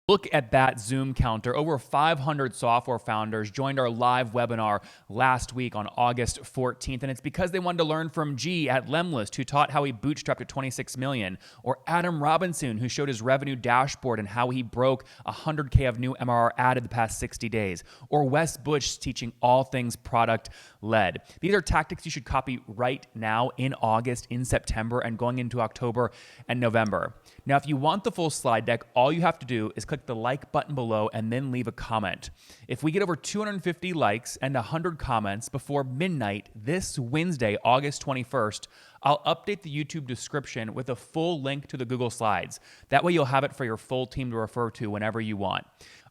Look at that Zoom counter. Over 500 software founders joined our live webinar last week on August 14th, and it's because they wanted to learn from G at Lemlist, who taught how he bootstrapped to 26 million, or Adam Robinson, who showed his revenue dashboard and how he broke 100K of new MRR added the past 60 days, or Wes Bush teaching all things product-led. These are tactics you should copy right now in August, in September, and going into October and November. Now, if you want the full slide deck, all you have to do is click the like button below and then leave a comment. If we get over 250 likes and 100 comments before midnight this Wednesday, August 21st, I'll update the YouTube description with a full link to the Google Slides. That way you'll have it for your full team to refer to whenever you want.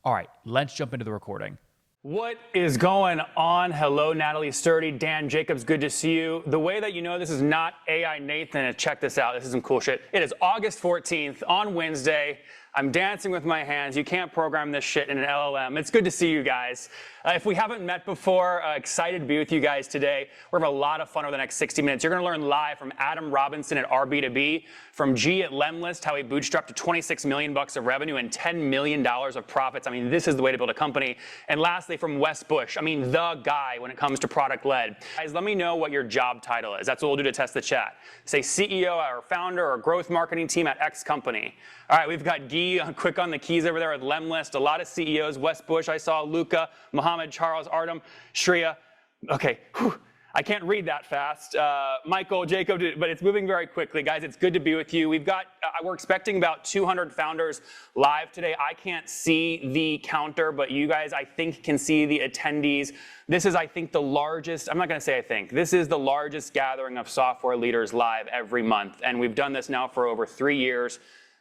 All right, let's jump into the recording. What is going on? Hello, Natalie Sturdy, Dan Jacobs, good to see you. The way that you know this is not AI Nathan is check this out. This is some cool shit. It is August 14th on Wednesday. I'm dancing with my hands. You can't program this shit in an LLM. It's good to see you guys. If we haven't met before, excited to be with you guys today. We're going to have a lot of fun over the next 60 minutes. You're going to learn live from Adam Robinson at RB2B, from G at Lemlist, how he bootstrapped to 26 million bucks of revenue and $10 million of profits. I mean, this is the way to build a company. And lastly, from Wes Bush, I mean, the guy when it comes to product-led. Guys, let me know what your job title is. That's what we'll do to test the chat. Say CEO or founder or growth marketing team at X company. All right, we've got Guy quick on the keys over there at Lemlist. A lot of CEOs. Wes Bush, I saw Luca, Mohammed, Charles, Artem, Shreya. Okay, whew, I can't read that fast. Michael, Jacob, but it's moving very quickly. Guys, it's good to be with you. We've got, we're expecting about 200 founders live today. I can't see the counter, but you guys, I think, can see the attendees. This is, I think, the largest, I'm not going to say I think, this is the largest gathering of software leaders live every month. And we've done this now for over 3 years.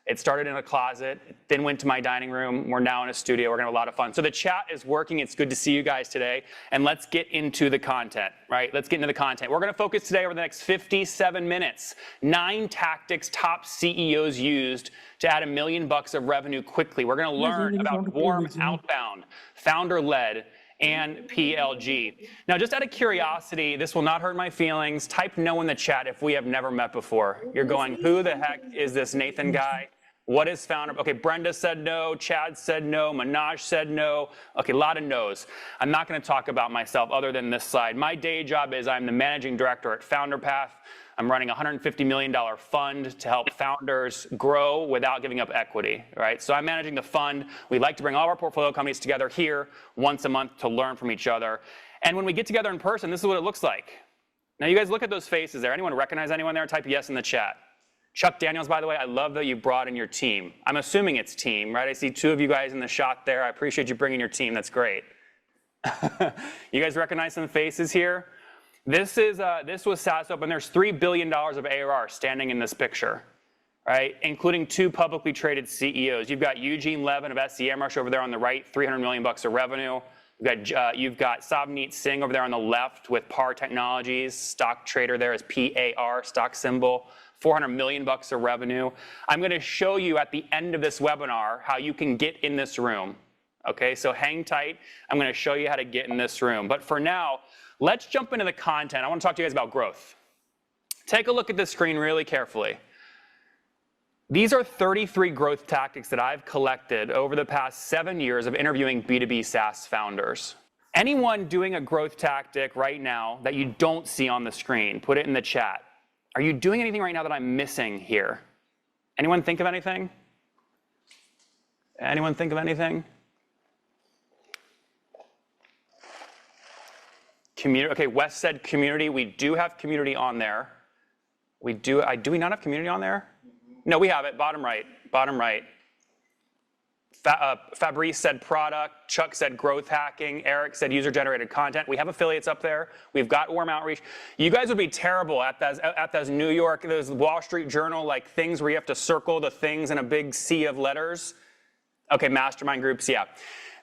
It started in a closet, then went to my dining room. We're now in a studio. We're going to have a lot of fun. So the chat is working. It's good to see you guys today. And let's get into the content, right? Let's get into the content. We're going to focus today over the next 57 minutes. 9 tactics top CEOs used to add $1 million of revenue quickly. We're going to learn about warm outbound, founder-led, and PLG. Now, just out of curiosity, this will not hurt my feelings. Type no in the chat if we have never met before. You're going, who the heck is this Nathan guy? What is founder? Okay, Brenda said no, Chad said no, Manoj said no. Okay, a lot of no's. I'm not going to talk about myself other than this slide. My day job is I'm the managing director at FounderPath. I'm running a $150 million fund to help founders grow without giving up equity, right? So I'm managing the fund. We like to bring all of our portfolio companies together here once a month to learn from each other. And when we get together in person, this is what it looks like. Now, you guys look at those faces there. Anyone recognize anyone there? Type yes in the chat. Chuck Daniels, by the way, I love that you brought in your team. I'm assuming it's team, right? I see 2 of you guys in the shot there. I appreciate you bringing your team. That's great. You guys recognize some faces here? This was SaaS Open. There's $3 billion of ARR standing in this picture, right? Including 2 publicly traded CEOs. You've got Eugene Levin of SEMrush over there on the right, $300 million of revenue. You've got Savneet Singh over there on the left with PAR Technologies. Stock trader there is PAR, stock symbol. $400 million of revenue. I'm going to show you at the end of this webinar how you can get in this room. Okay, so hang tight. I'm going to show you how to get in this room. But for now, let's jump into the content. I want to talk to you guys about growth. Take a look at this screen really carefully. These are 33 growth tactics that I've collected over the past 7 years of interviewing B2B SaaS founders. Anyone doing a growth tactic right now that you don't see on the screen, put it in the chat. Are you doing anything right now that I'm missing here? Anyone think of anything? Anyone think of anything? Community. Okay, Wes said community. We do have community on there. Do we not have community on there? No, we have it. Bottom right. Bottom right. Fabrice said product. Chuck said growth hacking. Eric said user-generated content. We have affiliates up there. We've got warm outreach. You guys would be terrible at those New York, those Wall Street Journal like things where you have to circle the things in a big sea of letters. Okay, mastermind groups. Yeah.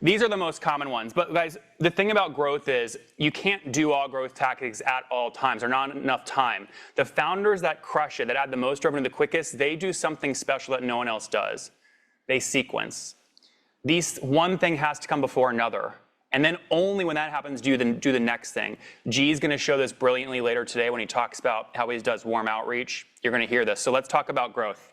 These are the most common ones. But guys, the thing about growth is you can't do all growth tactics at all times. There's not enough time. The founders that crush it, that add the most revenue the quickest, they do something special that no one else does. They sequence. One thing has to come before another. And then only when that happens do the next thing. G's going to show this brilliantly later today when he talks about how he does warm outreach. You're going to hear this. So let's talk about growth.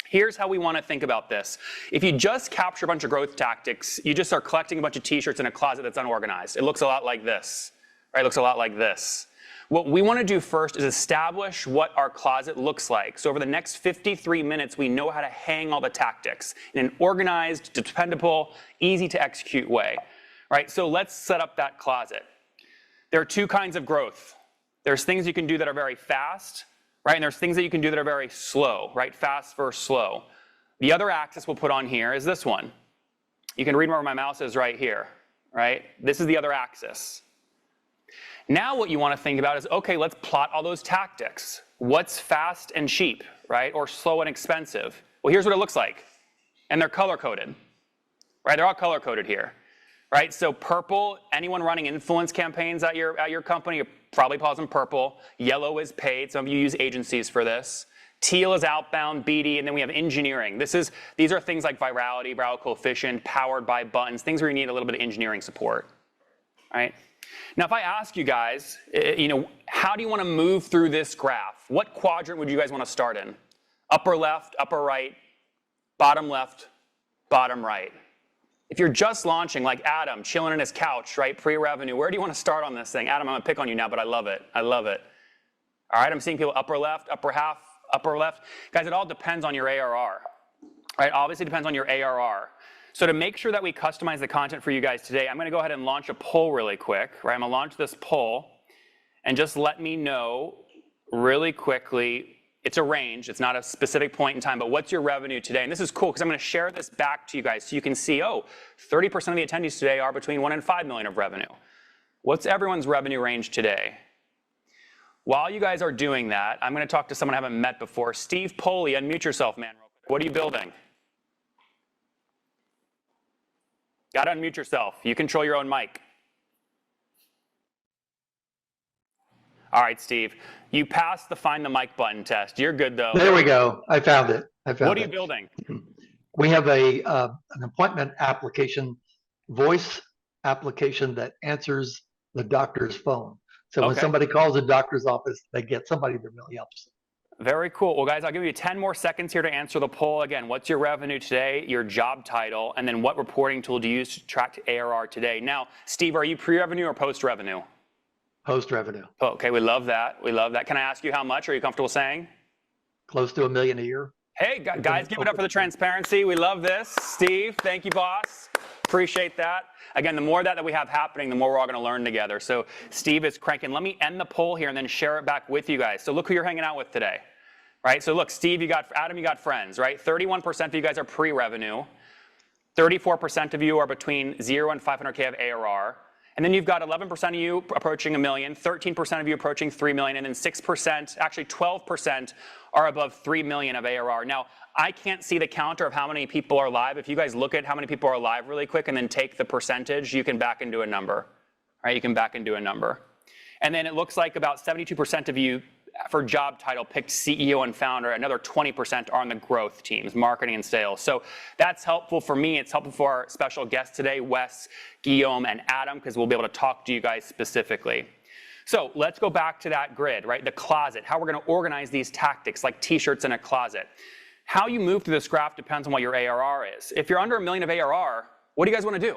Here's how we want to think about this. If you just capture a bunch of growth tactics, you just are collecting a bunch of t-shirts in a closet that's unorganized. It looks a lot like this, right? It looks a lot like this. What we want to do first is establish what our closet looks like. So over the next 53 minutes, we know how to hang all the tactics in an organized, dependable, easy to execute way, right? So let's set up that closet. There are two kinds of growth. There's things you can do that are very fast, right? And there's things that you can do that are very slow, right? Fast versus slow. The other axis we'll put on here is this one. You can read where my mouse is right here, right? This is the other axis. Now what you want to think about is, okay, let's plot all those tactics. What's fast and cheap, right? Or slow and expensive? Well, here's what it looks like. And they're color-coded, right? They're all color-coded here, right? So purple, anyone running influence campaigns at your company probably calls them purple. Yellow is paid. Some of you use agencies for this. Teal is outbound, BD, and then we have engineering. These are things like virality, viral coefficient, powered by buttons, things where you need a little bit of engineering support, right? Now, if I ask you guys, how do you want to move through this graph? What quadrant would you guys want to start in? Upper left, upper right, bottom left, bottom right. If you're just launching, like Adam, chilling in his couch, right, pre-revenue, where do you want to start on this thing? Adam, I'm going to pick on you now, but I love it. I love it. All right, I'm seeing people upper left, upper half, upper left. Guys, it all depends on your ARR, right? Obviously depends on your ARR. So to make sure that we customize the content for you guys today, I'm going to go ahead and launch a poll really quick, right? I'm going to launch this poll, and just let me know really quickly. It's a range. It's not a specific point in time, but what's your revenue today? And this is cool because I'm going to share this back to you guys so you can see, 30% of the attendees today are between 1 and 5 million of revenue. What's everyone's revenue range today? While you guys are doing that, I'm going to talk to someone I haven't met before. Steve Poley, unmute yourself, man, real quick. What are you building? Got to unmute yourself. You control your own mic. All right, Steve. You passed the find the mic button test. You're good, though. There we go. I found it. What are you building? We have an appointment application, voice application that answers the doctor's phone. So when somebody calls the doctor's office, they get somebody that really helps them. Very cool. Well, guys, I'll give you 10 more seconds here to answer the poll. Again, what's your revenue today, your job title, and then what reporting tool do you use to track ARR today? Now, Steve, are you pre-revenue or post-revenue? Post-revenue. Oh, okay, we love that. We love that. Can I ask you how much? Are you comfortable saying? Close to $1 million a year. Hey, guys, give it up for the transparency. We love this. Steve, thank you, boss. Appreciate that. Again, the more that we have happening, the more we're all going to learn together. So Steve is cranking. Let me end the poll here and then share it back with you guys. So look who you're hanging out with today, right? So look, Steve, Adam, you got friends, right? 31% of you guys are pre-revenue. 34% of you are between 0 and 500K of ARR. And then you've got 11% of you approaching $1 million, 13% of you approaching $3 million, and then 6%, actually 12% are above $3 million of ARR. Now, I can't see the counter of how many people are live. If you guys look at how many people are live really quick and then take the percentage, you can back into a number, right? You can back into a number. And then it looks like about 72% of you for job title picked CEO and founder. Another 20% are on the growth teams, marketing and sales. So that's helpful for me. It's helpful for our special guests today, Wes, Guillaume, and Adam, because we'll be able to talk to you guys specifically. So let's go back to that grid, right? The closet, how we're going to organize these tactics like t-shirts in a closet. How you move through this graph depends on what your ARR is. If you're under $1 million of ARR, what do you guys want to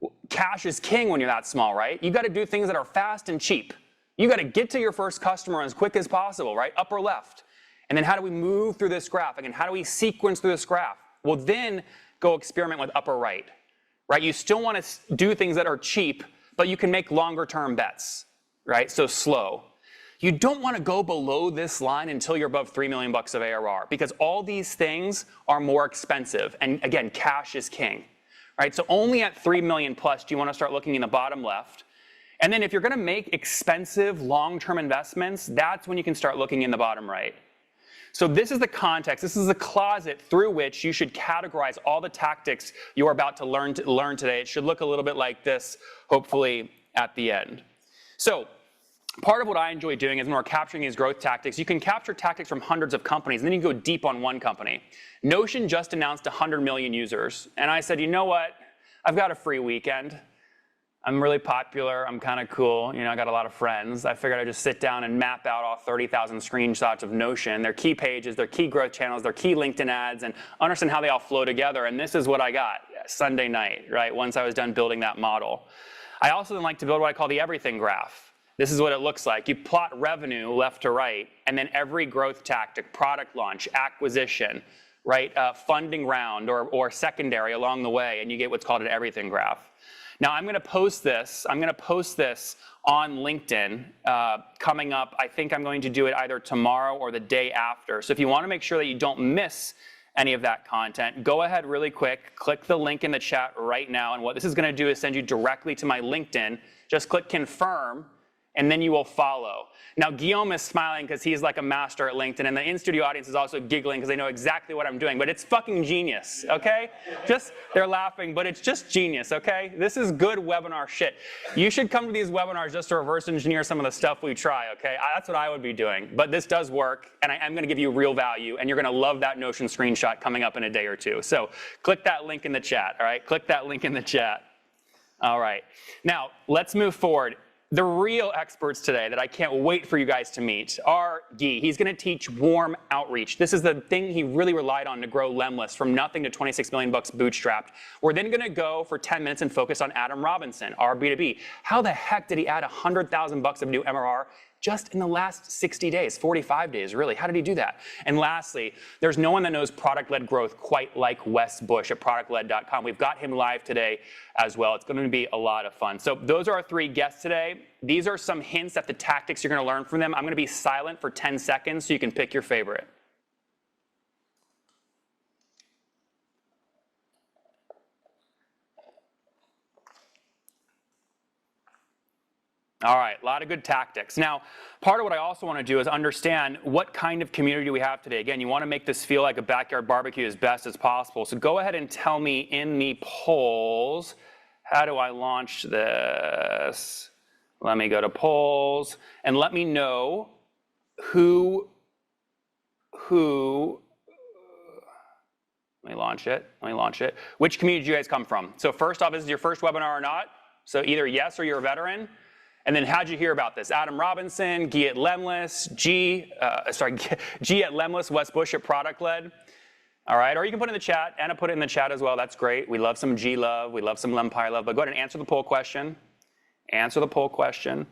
do? Cash is king when you're that small, right? You got to do things that are fast and cheap. You got to get to your first customer as quick as possible, right? Upper left. And then how do we move through this graph? Again, how do we sequence through this graph? Well, then go experiment with upper right, right? You still want to do things that are cheap, but you can make longer term bets, right? So slow. You don't want to go below this line until you're above $3 million of ARR, because all these things are more expensive. And again, cash is king, right? So only at 3 million plus do you want to start looking in the bottom left. And then if you're going to make expensive long-term investments, that's when you can start looking in the bottom right. So this is the context. This is the closet through which you should categorize all the tactics you're about to learn today. It should look a little bit like this, hopefully, at the end. So part of what I enjoy doing is when we're capturing these growth tactics, you can capture tactics from hundreds of companies, and then you go deep on one company. Notion just announced 100 million users. And I said, you know what? I've got a free weekend. I'm really popular. I'm kind of cool. You know, I got a lot of friends. I figured I'd just sit down and map out all 30,000 screenshots of Notion, their key pages, their key growth channels, their key LinkedIn ads, and understand how they all flow together. And this is what I got Sunday night, right? Once I was done building that model. I also then like to build what I call the everything graph. This is what it looks like. You plot revenue left to right, and then every growth tactic, product launch, acquisition, right? Funding round or secondary along the way, and you get what's called an everything graph. Now I'm going to post this. I'm going to post this on LinkedIn coming up. I think I'm going to do it either tomorrow or the day after. So if you want to make sure that you don't miss any of that content, go ahead really quick, click the link in the chat right now. And what this is going to do is send you directly to my LinkedIn. Just click confirm, and then you will follow. Now, Guillaume is smiling because he's like a master at LinkedIn, and the in-studio audience is also giggling because they know exactly what I'm doing, but it's fucking genius, okay? They're laughing, but it's just genius, okay? This is good webinar shit. You should come to these webinars just to reverse engineer some of the stuff we try, okay? That's what I would be doing, but this does work, and I am gonna give you real value, and you're gonna love that Notion screenshot coming up in a day or two. So click that link in the chat, all right? Click that link in the chat. All right, now let's move forward. The real experts today that I can't wait for you guys to meet are Guy. He's going to teach warm outreach. This is the thing he really relied on to grow Lemlist from nothing to 26 million bucks bootstrapped. We're then going to go for 10 minutes and focus on Adam Robinson, RB2B. How the heck did he add 100,000 bucks of new MRR just in the last 60 days, 45 days, really? How did he do that? And lastly, there's no one that knows product-led growth quite like Wes Bush at ProductLed.com. We've got him live today as well. It's going to be a lot of fun. So those are our 3 guests today. These are some hints at the tactics you're going to learn from them. I'm going to be silent for 10 seconds so you can pick your favorite. All right, a lot of good tactics. Now, part of what I also want to do is understand what kind of community we have today. Again, you want to make this feel like a backyard barbecue as best as possible. So go ahead and tell me in the polls, how do I launch this? Let me go to polls and let me know who, let me launch it. Which community do you guys come from? So first off, is this your first webinar or not? So either yes or you're a veteran. And then how'd you hear about this? Adam Robinson, Guy at Lemlist, G at Lemlist, Wes Bush at ProductLed. All right, or you can put it in the chat. Anna put it in the chat as well. That's great. We love some G love. We love some Lempire love. But go ahead and answer the poll question. Answer the poll question.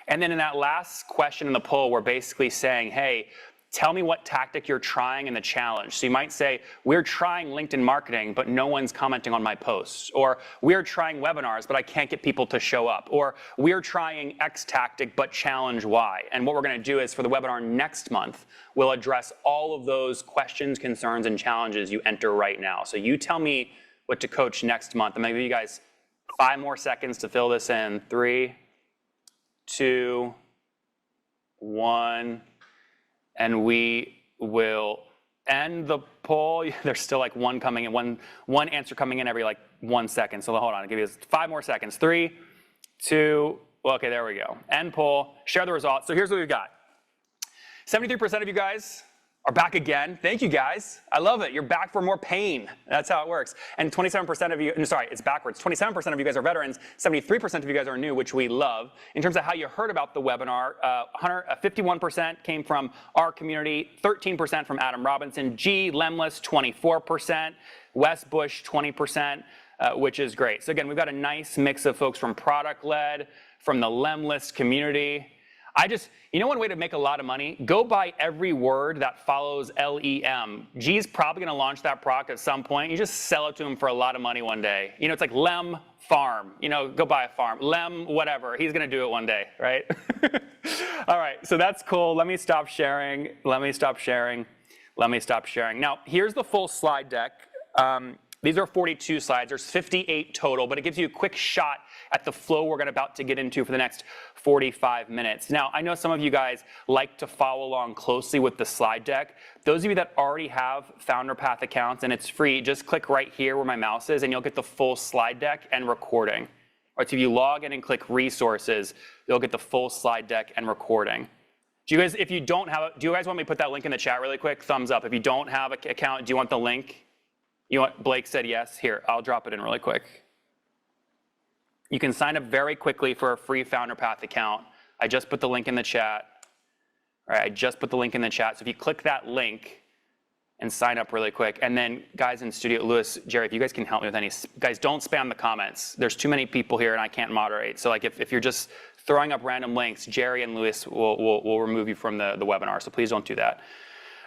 And then in that last question in the poll, we're basically saying, hey, tell me what tactic you're trying in the challenge. So you might say, we're trying LinkedIn marketing, but no one's commenting on my posts. Or we're trying webinars, but I can't get people to show up. Or we're trying X tactic, but challenge Y. And what we're going to do is for the webinar next month, we'll address all of those questions, concerns, and challenges you enter right now. So you tell me what to coach next month. I'm going to give you guys 5 more seconds to fill this in. 3, 2, 1. And we will end the poll. There's still like one coming in, one answer coming in every like 1 second. So hold on, I'll give you 5 more seconds. 3, 2, well, okay, there we go. End poll, share the results. So here's what we've got. 73% of you guys are back again. Thank you guys. I love it. You're back for more pain. That's how it works. And 27% of you, sorry, it's backwards. 27% of you guys are veterans. 73% of you guys are new, which we love. In terms of how you heard about the webinar, 51% came from our community, 13% from Adam Robinson, G, Lemlist, 24%, Wes Bush, 20%, which is great. So again, we've got a nice mix of folks from ProductLed, from the Lemlist community. You know one way to make a lot of money? Go buy every word that follows LEM. G's probably going to launch that product at some point. You just sell it to him for a lot of money one day. You know, it's like Lem farm. You know, go buy a farm. Lem whatever. He's going to do it one day, right? All right, so that's cool. Let me stop sharing. Now, here's the full slide deck. These are 42 slides. There's 58 total, but it gives you a quick shot at the flow we're about to get into for the next 45 minutes. Now, I know some of you guys like to follow along closely with the slide deck. Those of you that already have Founder Path accounts and it's free, just click right here where my mouse is and you'll get the full slide deck and recording. All right, so if you log in and click resources, you'll get the full slide deck and recording. Do you guys, if you don't have, do you guys want me to put that link in the chat really quick? Thumbs up. If you don't have an account, do you want the link? You want, Blake said yes. Here, I'll drop it in really quick. You can sign up very quickly for a free Founder Path account. I just put the link in the chat. All right, I just put the link in the chat. So if you click that link and sign up really quick, and then guys in studio, Lewis, Jerry, if you guys can help me with any, guys, don't spam the comments. There's too many people here and I can't moderate. So like if you're just throwing up random links, Jerry and Lewis will remove you from the webinar. So please don't do that.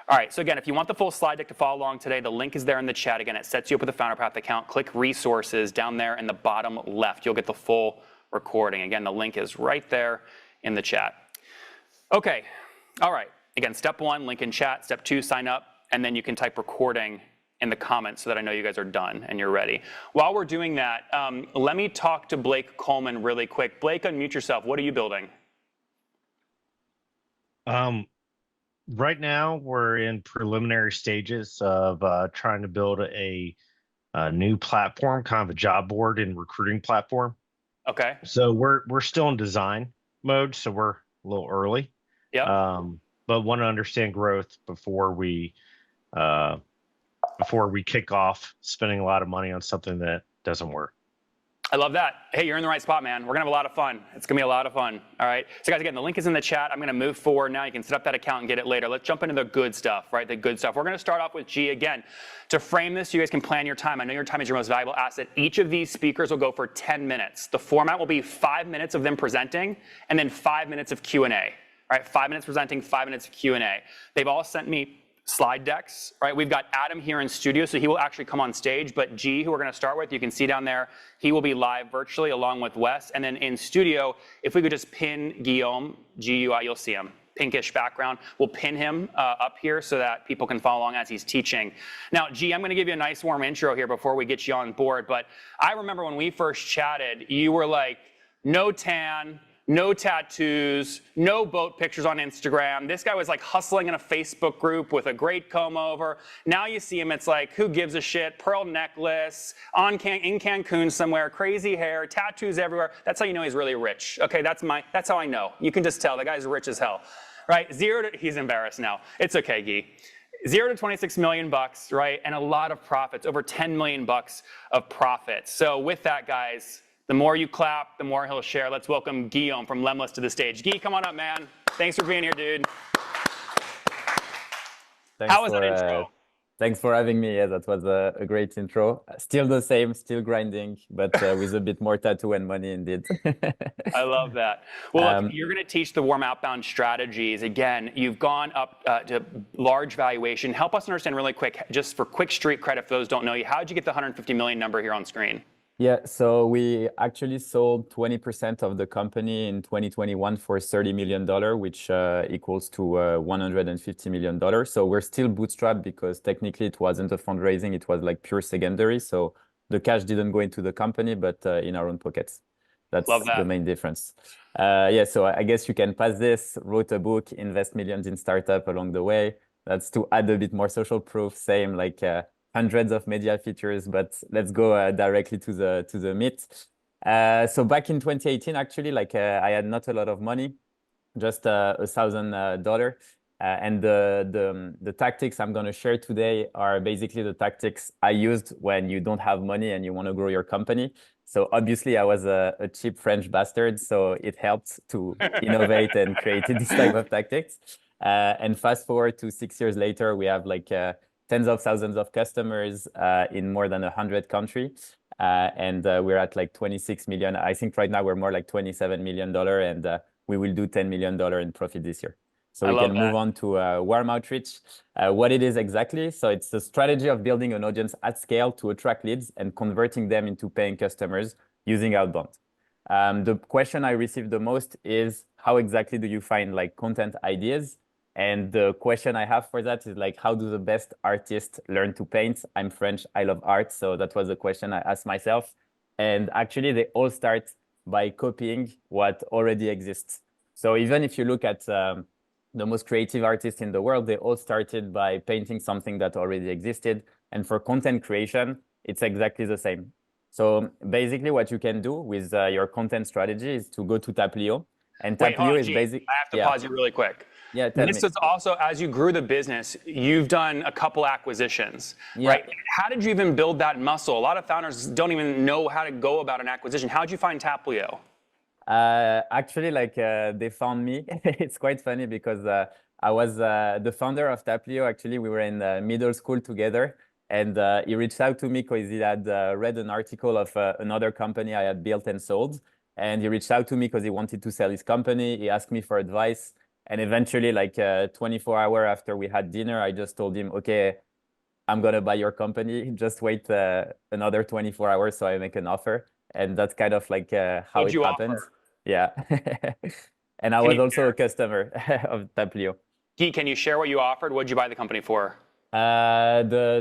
All right, so again, if you want the full slide deck to follow along today, the link is there in the chat. Again, it sets you up with a Founder Path account. Click resources down there in the bottom left. You'll get the full recording. Again, the link is right there in the chat. Okay, all right. Again, step 1, link in chat. Step 2, sign up. And then you can type recording in the comments so that I know you guys are done and you're ready. While we're doing that, let me talk to Blake Coleman really quick. Blake, unmute yourself. What are you building? Right now, we're in preliminary stages of trying to build a new platform, kind of a job board and recruiting platform. Okay. So we're still in design mode, so we're a little early. Yeah. But want to understand growth before we kick off spending a lot of money on something that doesn't work. I love that. Hey, you're in the right spot, man. We're going to have a lot of fun. It's going to be a lot of fun. All right. So guys, again, the link is in the chat. I'm going to move forward now. You can set up that account and get it later. Let's jump into the good stuff, right? The good stuff. We're going to start off with G again. To frame this, you guys can plan your time. I know your time is your most valuable asset. Each of these speakers will go for 10 minutes. The format will be 5 minutes of them presenting and then 5 minutes of Q&A. All right, 5 minutes presenting, 5 minutes of Q&A. They've all sent me slide decks, right? We've got Adam here in studio, so he will actually come on stage, but G, who we're gonna start with, you can see down there, he will be live virtually along with Wes, and then in studio, if we could just pin Guillaume, G-U-I, you'll see him, pinkish background, we'll pin him up here so that people can follow along as he's teaching. Now, G, I'm gonna give you a nice warm intro here before we get you on board, but I remember when we first chatted, you were like, no tan, no tattoos, no boat pictures on Instagram. This guy was like hustling in a Facebook group with a great comb over. Now you see him, it's like, who gives a shit? Pearl necklace, in Cancun somewhere, crazy hair, tattoos everywhere. That's how you know he's really rich. Okay, that's how I know. You can just tell, the guy's rich as hell, right? He's embarrassed now. It's okay, Guy. 0 to 26 million bucks, right? And a lot of profits, over 10 million bucks of profits. So with that, guys, the more you clap, the more he'll share. Let's welcome Guillaume from Lemlist to the stage. Guy, come on up, man. Thanks for being here, dude. How was that intro? Thanks for having me. Yeah, that was a great intro. Still the same, still grinding, but with a bit more tattoo and money indeed. I love that. Well, look, you're going to teach the warm outbound strategies. Again, you've gone up to large valuation. Help us understand really quick, just for quick street credit for those who don't know you, how did you get the 150 million number here on screen? Yeah, so we actually sold 20% of the company in 2021 for $30 million, which equals to $150 million. So we're still bootstrapped because technically it wasn't a fundraising, it was like pure secondary. So the cash didn't go into the company, but in our own pockets. That's the main difference. Yeah, so I guess you can pass this, wrote a book, invest millions in startup along the way. That's to add a bit more social proof, same like hundreds of media features, but let's go directly to the meat. So back in 2018, actually, like I had not a lot of money, just $1,000. And the tactics I'm going to share today are basically the tactics I used when you don't have money and you want to grow your company. So obviously I was a cheap French bastard, so it helped to innovate and create this type of tactics. And fast forward to 6 years later, we have like tens of thousands of customers in more than 100 countries. And we're at like 26 million. I think right now we're more like $27 million, and we will do $10 million in profit this year. So we can move on to warm outreach. What it is exactly. So it's the strategy of building an audience at scale to attract leads and converting them into paying customers using outbound. The question I received the most is, how exactly do you find like content ideas? And the question I have for that is like, how do the best artists learn to paint? I'm French, I love art. So that was a question I asked myself. And actually they all start by copying what already exists. So even if you look at the most creative artists in the world, they all started by painting something that already existed. And for content creation, it's exactly the same. So basically what you can do with your content strategy is to go to Taplio. And Taplio is basically... I have to pause you really quick. Yeah, tell This me. is also, as you grew the business, you've done a couple acquisitions, Yeah. right? How did you even build that muscle? A lot of founders don't even know how to go about an acquisition. How did you find Taplio? Actually, like they found me. It's quite funny because I was the founder of Taplio. Actually, we were in middle school together, and he reached out to me because he had read an article of another company I had built and sold, and he reached out to me because he wanted to sell his company. He asked me for advice, and eventually, like 24 hours after we had dinner, I just told him, "Okay, I'm gonna buy your company. Just wait another 24 hours so I make an offer." And that's kind of like how What'd it you happens. offer? Yeah. And I Can was you also a share? customer of Taplio. Guy, can you share what you offered? What'd you buy the company for? The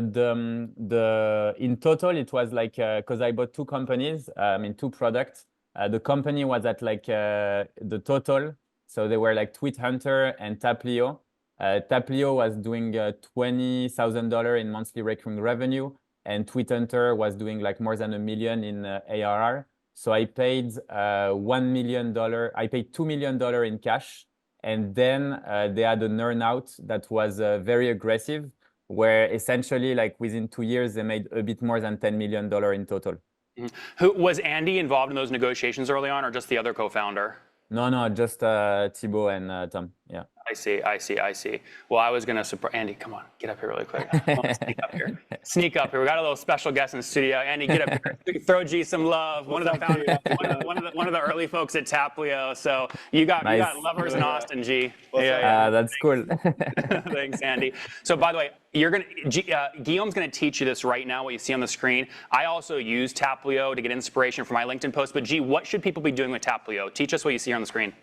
in total it was like because I bought two companies, I mean two products. The company was at like the total, so they were like Tweet Hunter and Taplio. Taplio was doing $20,000 in monthly recurring revenue, and Tweet Hunter was doing like more than $1 million in ARR. So I paid $1 million. I paid $2 million in cash, and then they had an earnout that was very aggressive, where essentially like within 2 years they made a bit more than $10 million in total. Who was Andy involved in those negotiations early on, or just the other co-founder? No, just Thibaut and Tom. Yeah. I see. Well, I was gonna surprise Andy. Come on, get up here really quick. I want to sneak up here. Sneak up here. We got a little special guest in the studio. Andy, get up here. Throw G some love. One of the founders, one of the early folks at Taplio. So you got lovers in Austin, G. That's cool. Thanks, Andy. So by the way, Guillaume's gonna teach you this right now. What you see on the screen. I also use Taplio to get inspiration for my LinkedIn post. But G, what should people be doing with Taplio? Teach us what you see on the screen.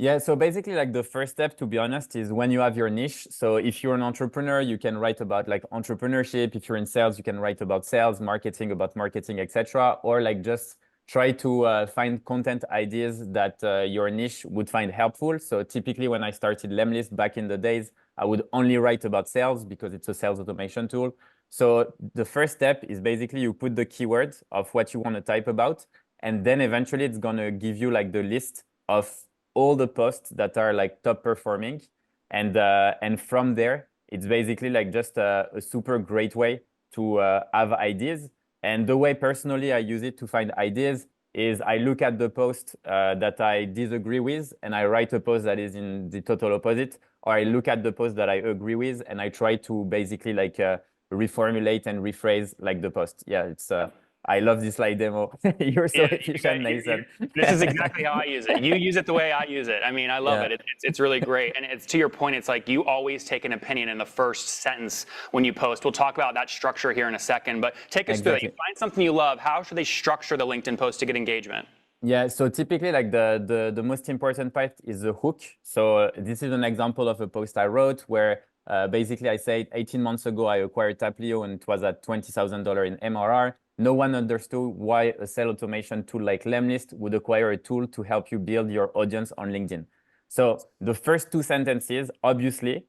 Yeah, so basically like the first step, to be honest, is when you have your niche. So if you're an entrepreneur, you can write about like entrepreneurship. If you're in sales, you can write about sales, marketing, about marketing, etc. Or like just try to find content ideas that your niche would find helpful. So typically when I started Lemlist back in the days, I would only write about sales because it's a sales automation tool. So the first step is basically you put the keywords of what you want to type about, and then eventually it's going to give you like the list of all the posts that are like top performing, and from there it's basically like just a super great way to have ideas. And the way personally I use it to find ideas is I look at the post that I disagree with and I write a post that is in the total opposite, or I look at the post that I agree with and I try to basically like reformulate and rephrase like the post. Yeah, it's I love this slide demo. You're so efficient, Nathan. This is exactly how I use it. You use it the way I use it. I mean, I love it. It's really great. And it's to your point, it's like you always take an opinion in the first sentence when you post. We'll talk about that structure here in a second, but take us through that. You find something you love. How should they structure the LinkedIn post to get engagement? Yeah, so typically like the most important part is the hook. So this is an example of a post I wrote where basically I said 18 months ago I acquired Taplio and it was at $20,000 in MRR. No one understood why a sales automation tool like Lemlist would acquire a tool to help you build your audience on LinkedIn. So the first two sentences obviously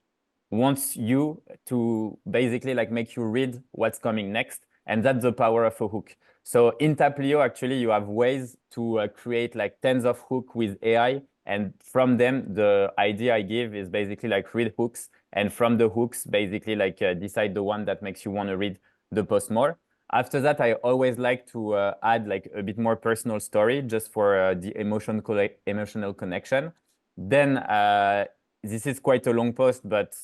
wants you to basically like make you read what's coming next, and that's the power of a hook. So in Taplio, actually, you have ways to create like tens of hooks with AI, and from them, the idea I give is basically like read hooks, and from the hooks, basically like decide the one that makes you want to read the post more. After that, I always like to add like a bit more personal story just for the emotional connection. Then this is quite a long post, but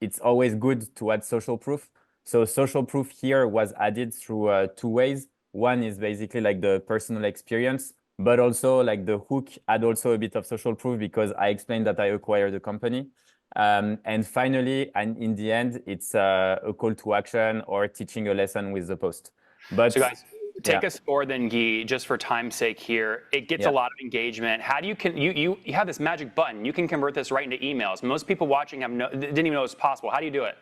it's always good to add social proof. So social proof here was added through two ways. One is basically like the personal experience, but also like the hook add also a bit of social proof because I explained that I acquired the company. And finally, and in the end, it's a call to action or teaching a lesson with the post. But so guys, take us forward then, Guy, just for time's sake here. It gets a lot of engagement. How do you have this magic button? You can convert this right into emails. Most people watching didn't even know it was possible. How do you do it?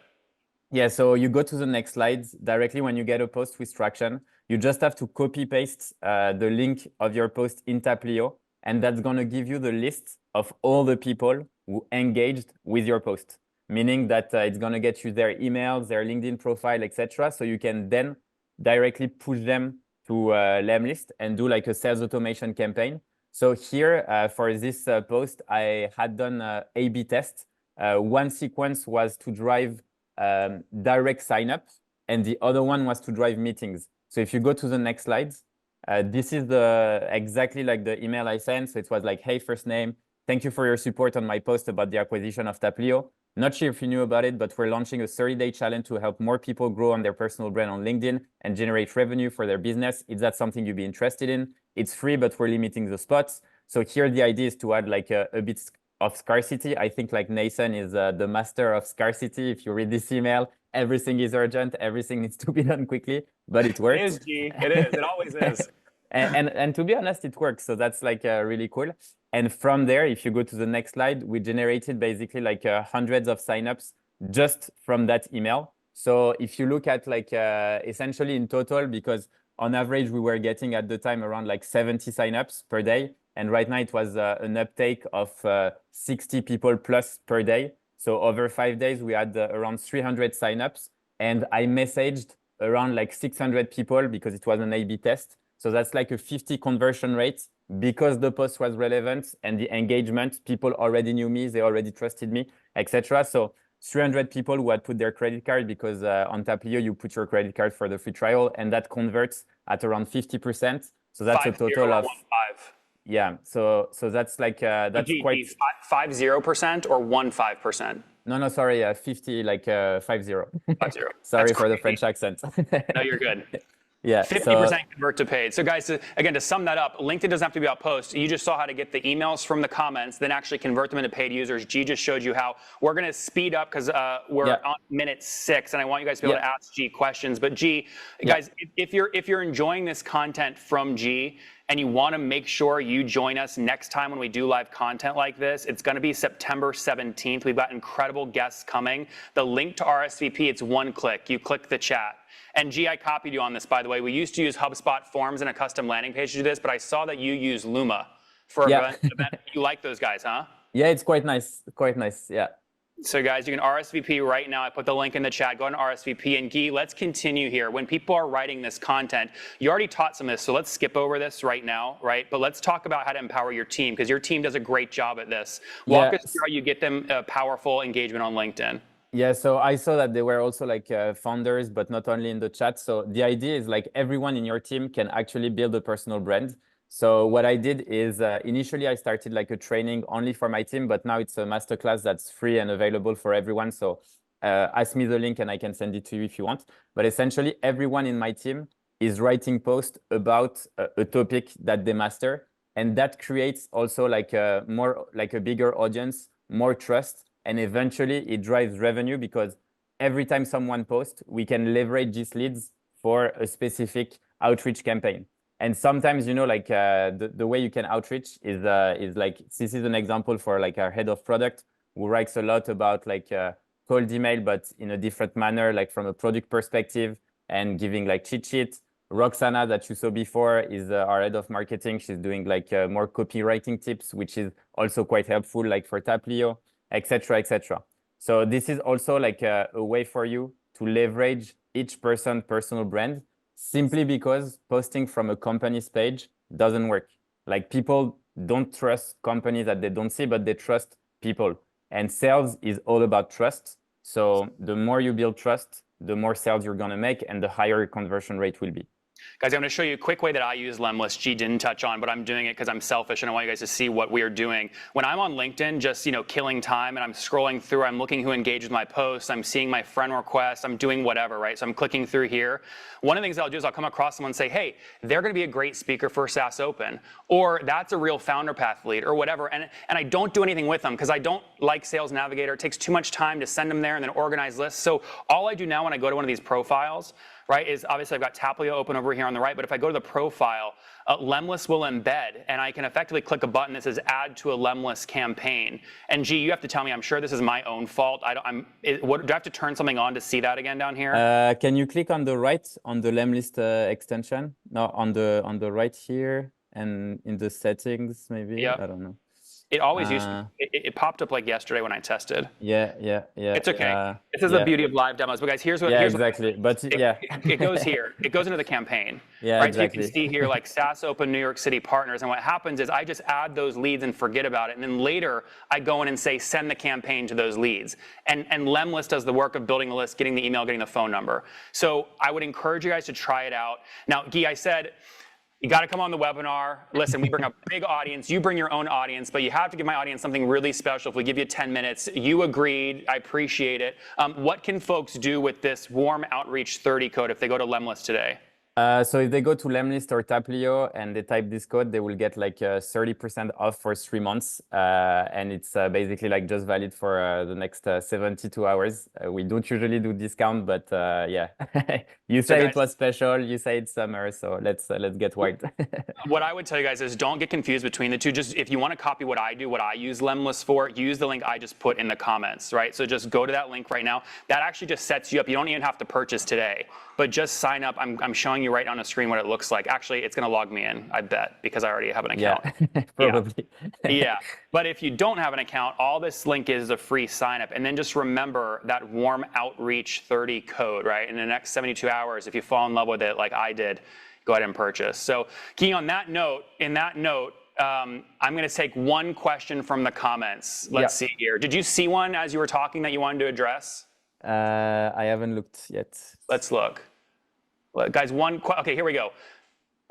Yeah, so you go to the next slide. Directly when you get a post with traction, you just have to copy paste the link of your post in Taplio, and that's going to give you the list of all the people who engaged with your post, meaning that it's going to get you their emails, their LinkedIn profile, etc. So you can then directly push them to Lemlist and do like a sales automation campaign. So here for this post, I had done a A/B test One sequence was to drive direct sign up, and the other one was to drive meetings. So if you go to the next slides, this is exactly like the email I sent. So it was like, hey, first name, thank you for your support on my post about the acquisition of Taplio. Not sure if you knew about it, but we're launching a 30-day challenge to help more people grow on their personal brand on LinkedIn and generate revenue for their business. Is that something you'd be interested in? It's free, but we're limiting the spots. So here the idea is to add like a bit of scarcity. I think like Nathan is the master of scarcity. If you read this email, everything is urgent, everything needs to be done quickly, but it works. It is, G. It is. It always is. and to be honest, it works. So that's like really cool. And from there, if you go to the next slide, we generated basically like hundreds of signups just from that email. So if you look at like essentially in total, because on average, we were getting at the time around like 70 signups per day. And right now it was an uptake of 60 people plus per day. So over 5 days, we had around 300 signups. And I messaged around like 600 people because it was an A/B test. So that's like a 50 conversion rate because the post was relevant and the engagement, people already knew me, they already trusted me, etc. So 300 people who had put their credit card because on Taplio, you put your credit card for the free trial and that converts at around 50%. So that's a total of 1.5. Yeah, so that's like that's quite 50% or 15%. No, sorry, 50 like 50. 50. Sorry That's for the crazy. French accent. No, you're good. Yeah, 50% convert to paid. So guys, again, to sum that up, LinkedIn doesn't have to be about posts. You just saw how to get the emails from the comments, then actually convert them into paid users. G just showed you how. We're going to speed up because we're on minute 6, and I want you guys to be able to ask G questions. But G, guys, if you're enjoying this content from G, and you want to make sure you join us next time when we do live content like this, it's going to be September 17th. We've got incredible guests coming. The link to RSVP, it's one click. You click the chat. And G, I copied you on this, by the way. We used to use HubSpot forms and a custom landing page to do this, but I saw that you use Luma for an event. You like those guys, huh? Yeah, it's quite nice. Quite nice, yeah. So guys, you can RSVP right now. I put the link in the chat. Go ahead and RSVP. And Guy, let's continue here. When people are writing this content, you already taught some of this, so let's skip over this right now, right? But let's talk about how to empower your team, because your team does a great job at this. Walk us through how you get them powerful engagement on LinkedIn. Yeah, so I saw that they were also like founders, but not only in the chat. So the idea is like everyone in your team can actually build a personal brand. So what I did is initially I started like a training only for my team, but now it's a masterclass that's free and available for everyone. So ask me the link and I can send it to you if you want. But essentially everyone in my team is writing posts about a topic that they master. And that creates also like a bigger audience, more trust. And eventually it drives revenue because every time someone posts, we can leverage these leads for a specific outreach campaign. And sometimes, you know, like the way you can outreach is like, this is an example for like our head of product who writes a lot about like cold email, but in a different manner, like from a product perspective and giving like cheat sheets. Roxana that you saw before is our head of marketing. She's doing like more copywriting tips, which is also quite helpful, like for Taplio, etc., etc. So this is also like a way for you to leverage each person's personal brand, simply because posting from a company's page doesn't work. Like people don't trust companies that they don't see, but they trust people. And sales is all about trust. So the more you build trust, the more sales you're going to make and the higher your conversion rate will be. Guys, I'm going to show you a quick way that I use Lemlist. G didn't touch on, but I'm doing it because I'm selfish and I want you guys to see what we are doing. When I'm on LinkedIn, just killing time and I'm scrolling through, I'm looking who engaged with my posts, I'm seeing my friend requests, I'm doing whatever, right? So I'm clicking through here. One of the things I'll do is I'll come across someone and say, hey, they're going to be a great speaker for SaaS Open, or that's a real founder path lead, or whatever. And I don't do anything with them because I don't like Sales Navigator. It takes too much time to send them there and then organize lists. So all I do now when I go to one of these profiles, right, is obviously I've got Taplio open over here on the right, but if I go to the profile, Lemlist will embed, and I can effectively click a button that says add to a Lemlist campaign. And G, you have to tell me, I'm sure this is my own fault. Do I have to turn something on to see that again down here? Can you click on the right on the Lemlist extension? No, on the right here and in the settings maybe. Yep. I don't know. It always used to. It popped up like yesterday when I tested. Yeah. It's okay. This is the beauty of live demos. But guys, here's what. Yeah, Here's exactly. But yeah. it goes here. It goes into the campaign. Yeah, right? exactly. So you can see here like SaaS Open New York City partners. And what happens is I just add those leads and forget about it. And then later I go in and say, send the campaign to those leads. And Lemlist does the work of building the list, getting the email, getting the phone number. So I would encourage you guys to try it out. Now, Guy, I said, you got to come on the webinar. Listen, we bring a big audience. You bring your own audience, but you have to give my audience something really special. If we give you 10 minutes, you agreed. I appreciate it. What can folks do with this warm outreach 30 code if they go to Lemlist today? So if they go to Lemlist or Taplio and they type this code, they will get like 30% off for 3 months. And it's basically like just valid for the next 72 hours. We don't usually do discount, but yeah, you say it was special, you say it's summer, so let's get white. What I would tell you guys is don't get confused between the two. Just if you want to copy what I do, what I use Lemlist for, use the link I just put in the comments, right? So just go to that link right now. That actually just sets you up. You don't even have to purchase today, but just sign up. I'm showing you right on the screen what it looks like. Actually, it's going to log me in, I bet, because I already have an account. Yeah, probably. Yeah. But if you don't have an account, all this link is a free sign up. And then just remember that warm outreach 30 code, right? In the next 72 hours, if you fall in love with it like I did, go ahead and purchase. So Key, on that note, I'm going to take one question from the comments. Let's see here. Did you see one as you were talking that you wanted to address? I haven't looked yet. Let's look. Guys, okay, here we go.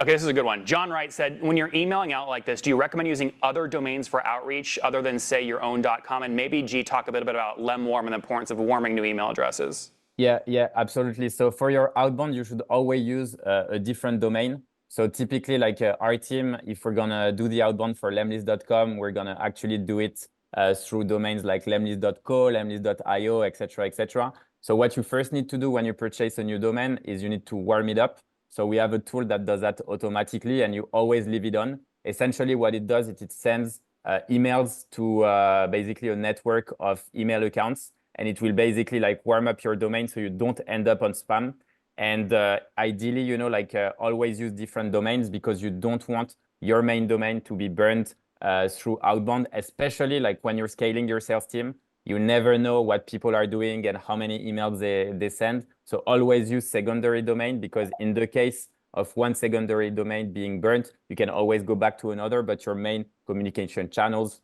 Okay, this is a good one. John Wright said, when you're emailing out like this, do you recommend using other domains for outreach other than, say, your own .com? And maybe, G, talk a bit about Lemwarm and the importance of warming new email addresses. Yeah, absolutely. So for your outbound, you should always use a different domain. So typically, like our team, if we're going to do the outbound for lemlist.com, we're going to actually do it through domains like lemlist.co, lemlist.io, etc., etc. So what you first need to do when you purchase a new domain is you need to warm it up. So we have a tool that does that automatically, and you always leave it on. Essentially, what it does is it sends emails to basically a network of email accounts, and it will basically like warm up your domain so you don't end up on spam. And ideally, you know, like always use different domains because you don't want your main domain to be burned through outbound, especially like when you're scaling your sales team. You never know what people are doing and how many emails they send. So always use secondary domain, because in the case of one secondary domain being burnt, you can always go back to another, but your main communication channels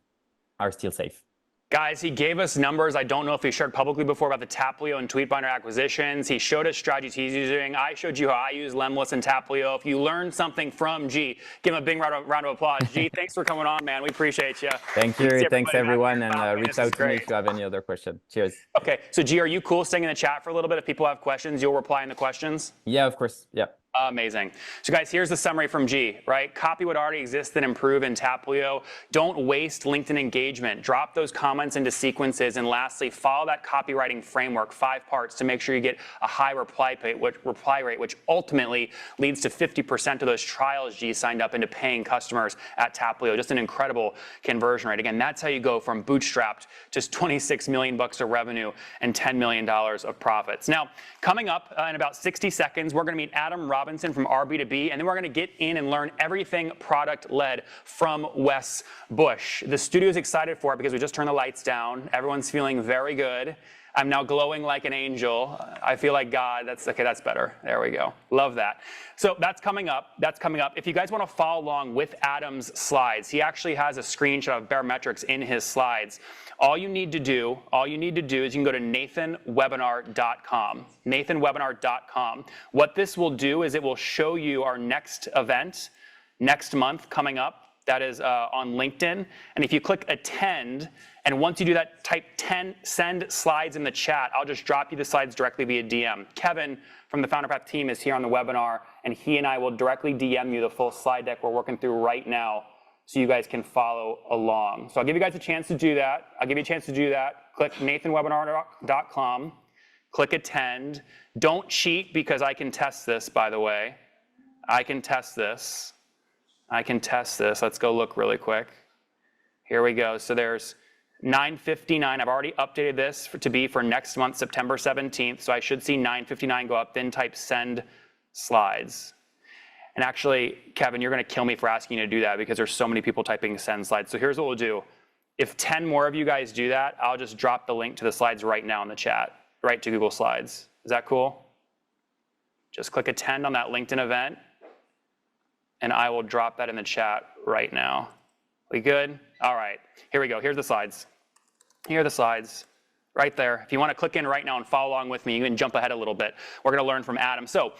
are still safe. Guys, he gave us numbers. I don't know if he shared publicly before about the Taplio and Tweetbinder acquisitions. He showed us strategies he's using. I showed you how I use Lemlist and Taplio. If you learned something from G, give him a big round of applause. G, thanks for coming on, man. We appreciate you. Thank you. Thanks everyone. And reach out to me if you have any other questions. Cheers. Okay. So G, are you cool staying in the chat for a little bit? If people have questions, you'll reply in the questions? Yeah, of course. Yeah. Amazing. So guys, here's the summary from G, right? Copy what already exists and improve in Taplio. Don't waste LinkedIn engagement. Drop those comments into sequences. And lastly, follow that copywriting framework, 5 parts, to make sure you get a high reply rate, which ultimately leads to 50% of those trials G signed up into paying customers at Taplio. Just an incredible conversion rate. Again, that's how you go from bootstrapped to $26 million of revenue and $10 million of profits. Now, coming up in about 60 seconds, we're going to meet Adam Robinson from RB2B, and then we're going to get in and learn everything product-led from Wes Bush. The studio is excited for it because we just turned the lights down. Everyone's feeling very good. I'm now glowing like an angel. I feel like God. That's better. There we go. Love that. So that's coming up. If you guys want to follow along with Adam's slides, he actually has a screenshot of barometrics in his slides. All you need to do is you can go to nathanwebinar.com. nathanwebinar.com. What this will do is it will show you our next event next month coming up. That is on LinkedIn. And if you click attend, and once you do that, type send slides in the chat. I'll just drop you the slides directly via DM. Kevin from the Founder Path team is here on the webinar, and he and I will directly DM you the full slide deck we're working through right now, so you guys can follow along. So I'll give you guys a chance to do that. Click nathanwebinar.com. Click attend. Don't cheat, because I can test this, by the way. I can test this. Let's go look really quick. Here we go. So there's 9:59. I've already updated this to be for next month, September 17th. So I should see 9:59 go up, then type send slides. And actually, Kevin, you're going to kill me for asking you to do that because there's so many people typing send slides. So here's what we'll do. If 10 more of you guys do that, I'll just drop the link to the slides right now in the chat, right to Google Slides. Is that cool? Just click attend on that LinkedIn event, and I will drop that in the chat right now. We good? All right, here we go. Here's the slides. Here are the slides right there. If you want to click in right now and follow along with me, you can jump ahead a little bit. We're going to learn from Adam. So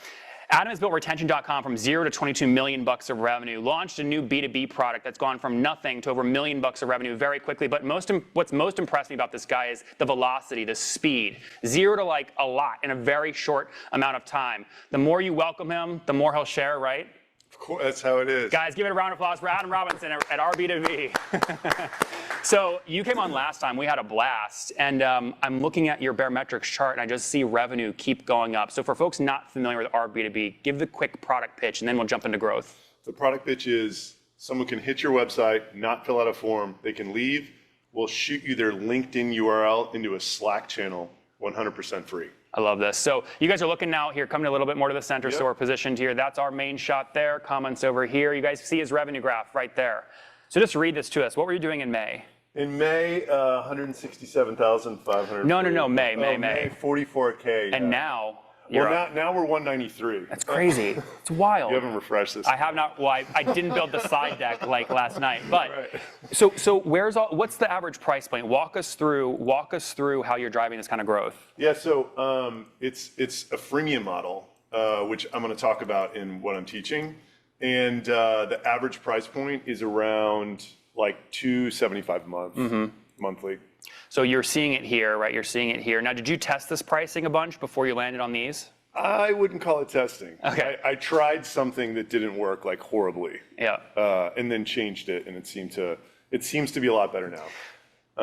Adam has built retention.com from 0 to 22 million bucks of revenue, launched a new B2B product that's gone from nothing to over $1 million bucks of revenue very quickly. But what's most impressed me about this guy is the velocity, the speed. 0 to like a lot in a very short amount of time. The more you welcome him, the more he'll share, right? Of course, that's how it is. Guys, give it a round of applause for Adam Robinson at RB2B. So you came on last time, we had a blast, and I'm looking at your barometrics chart, and I just see revenue keep going up. So for folks not familiar with RB2B, give the quick product pitch, and then we'll jump into growth. The product pitch is someone can hit your website, not fill out a form, they can leave, we'll shoot you their LinkedIn URL into a Slack channel, 100% free. I love this. So you guys are looking now here, coming a little bit more to the center, so we're positioned here. That's our main shot there, comments over here. You guys see his revenue graph right there. So just read this to us. What were you doing in May? In May, 167,500. No, May. 44K. And now, now we're 193. That's crazy. It's wild. You haven't refreshed this. I have not. Well, I didn't build the slide deck like last night. But so what's the average price point? Walk us through how you're driving this kind of growth. Yeah, so it's a freemium model, which I'm going to talk about in what I'm teaching, and the average price point is around like $275 a month, monthly. So you're seeing it here, right? You're seeing it here. Now, did you test this pricing a bunch before you landed on these? I wouldn't call it testing. Okay. I tried something that didn't work like horribly. Yeah. And then changed it, and it seems to be a lot better now.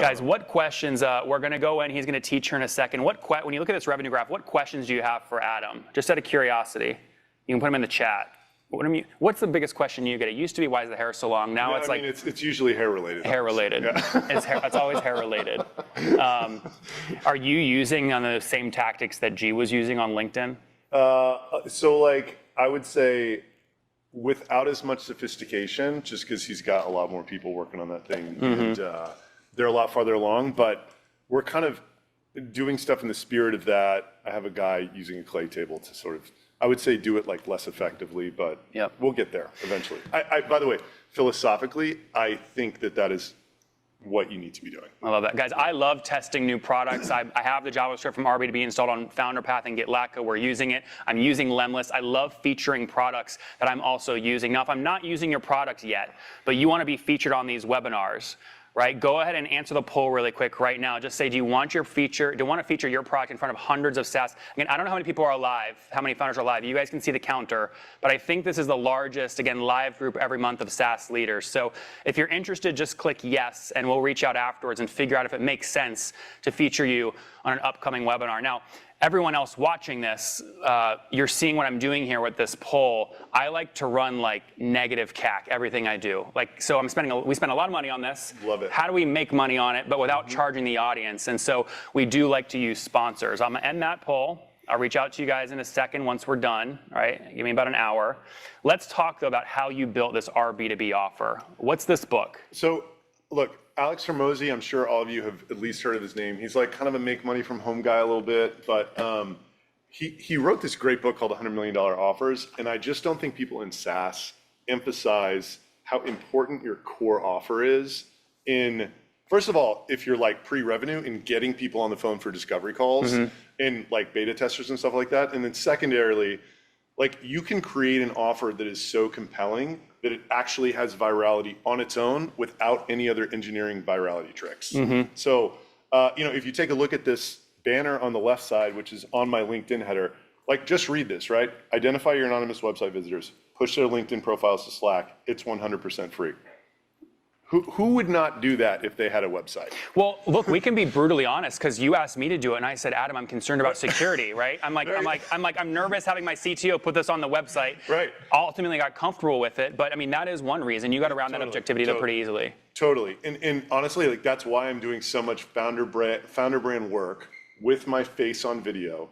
Guys, what questions, we're going to go in, he's going to teach her in a second. When you look at this revenue graph, what questions do you have for Adam? Just out of curiosity. You can put them in the chat. What's the biggest question you get? It used to be, why is the hair so long? Now it's like... it's usually hair related. Hair related. Yeah. It's always hair related. Are you using on the same tactics that G was using on LinkedIn? So like, I would say without as much sophistication, just because he's got a lot more people working on that thing, and they're a lot farther along, but we're kind of doing stuff in the spirit of that. I have a guy using a clay table to sort of, I would say, do it like less effectively, but we'll get there eventually. By the way, philosophically, I think that is what you need to be doing. I love that. Guys, I love testing new products. I have the JavaScript from RB2B installed on FounderPath and Latka. We're using it. I'm using Lemlist. I love featuring products that I'm also using. Now, if I'm not using your product yet, but you want to be featured on these webinars, right? Go ahead and answer the poll really quick right now. Just say, do you want to feature your product in front of hundreds of SaaS? Again, I don't know how many people are live, how many founders are live. You guys can see the counter, but I think this is the largest, again, live group every month of SaaS leaders. So if you're interested, just click yes, and we'll reach out afterwards and figure out if it makes sense to feature you on an upcoming webinar. Now, everyone else watching this, you're seeing what I'm doing here with this poll. I like to run like negative CAC, everything I do. So we spend a lot of money on this. Love it. How do we make money on it, but without charging the audience? And so we do like to use sponsors. I'm gonna end that poll. I'll reach out to you guys in a second once we're done, right? Give me about an hour. Let's talk though about how you built this RB2B offer. What's this book? So look, Alex Hormozi, I'm sure all of you have at least heard of his name. He's like kind of a make money from home guy a little bit, but he wrote this great book called $100 Million Offers, and I just don't think people in SaaS emphasize how important your core offer is in, first of all, if you're like pre-revenue, in getting people on the phone for discovery calls and like beta testers and stuff like that, and then secondarily, like you can create an offer that is so compelling that it actually has virality on its own without any other engineering virality tricks. So, if you take a look at this banner on the left side, which is on my LinkedIn header, like just read this, right? Identify your anonymous website visitors, push their LinkedIn profiles to Slack. It's 100% free. Who would not do that if they had a website? Well, look, we can be brutally honest because you asked me to do it, and I said, Adam, I'm concerned about security, right? I'm nervous having my CTO put this on the website. Right. Ultimately, got comfortable with it, but I mean that is one reason. You got around that objectivity though pretty easily. Totally, and honestly, like that's why I'm doing so much founder brand work with my face on video.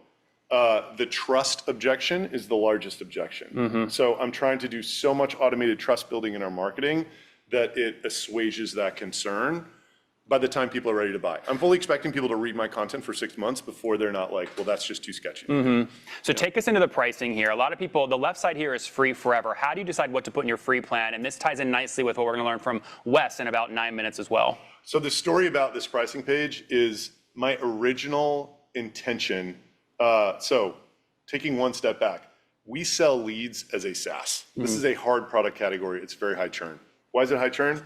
The trust objection is the largest objection. So I'm trying to do so much automated trust building in our marketing that it assuages that concern. by the time people are ready to buy. I'm fully expecting people to read my content for 6 months before they're not like, well, that's just too sketchy. So take us into the pricing here. A lot of people, the left side here is free forever. How do you decide what to put in your free plan? And this ties in nicely with what we're going to learn from Wes in about 9 minutes as well. So the story about this pricing page is my original intention. So taking one step back, we sell leads as a SaaS. This is a hard product category. It's very high churn. Why is it high churn?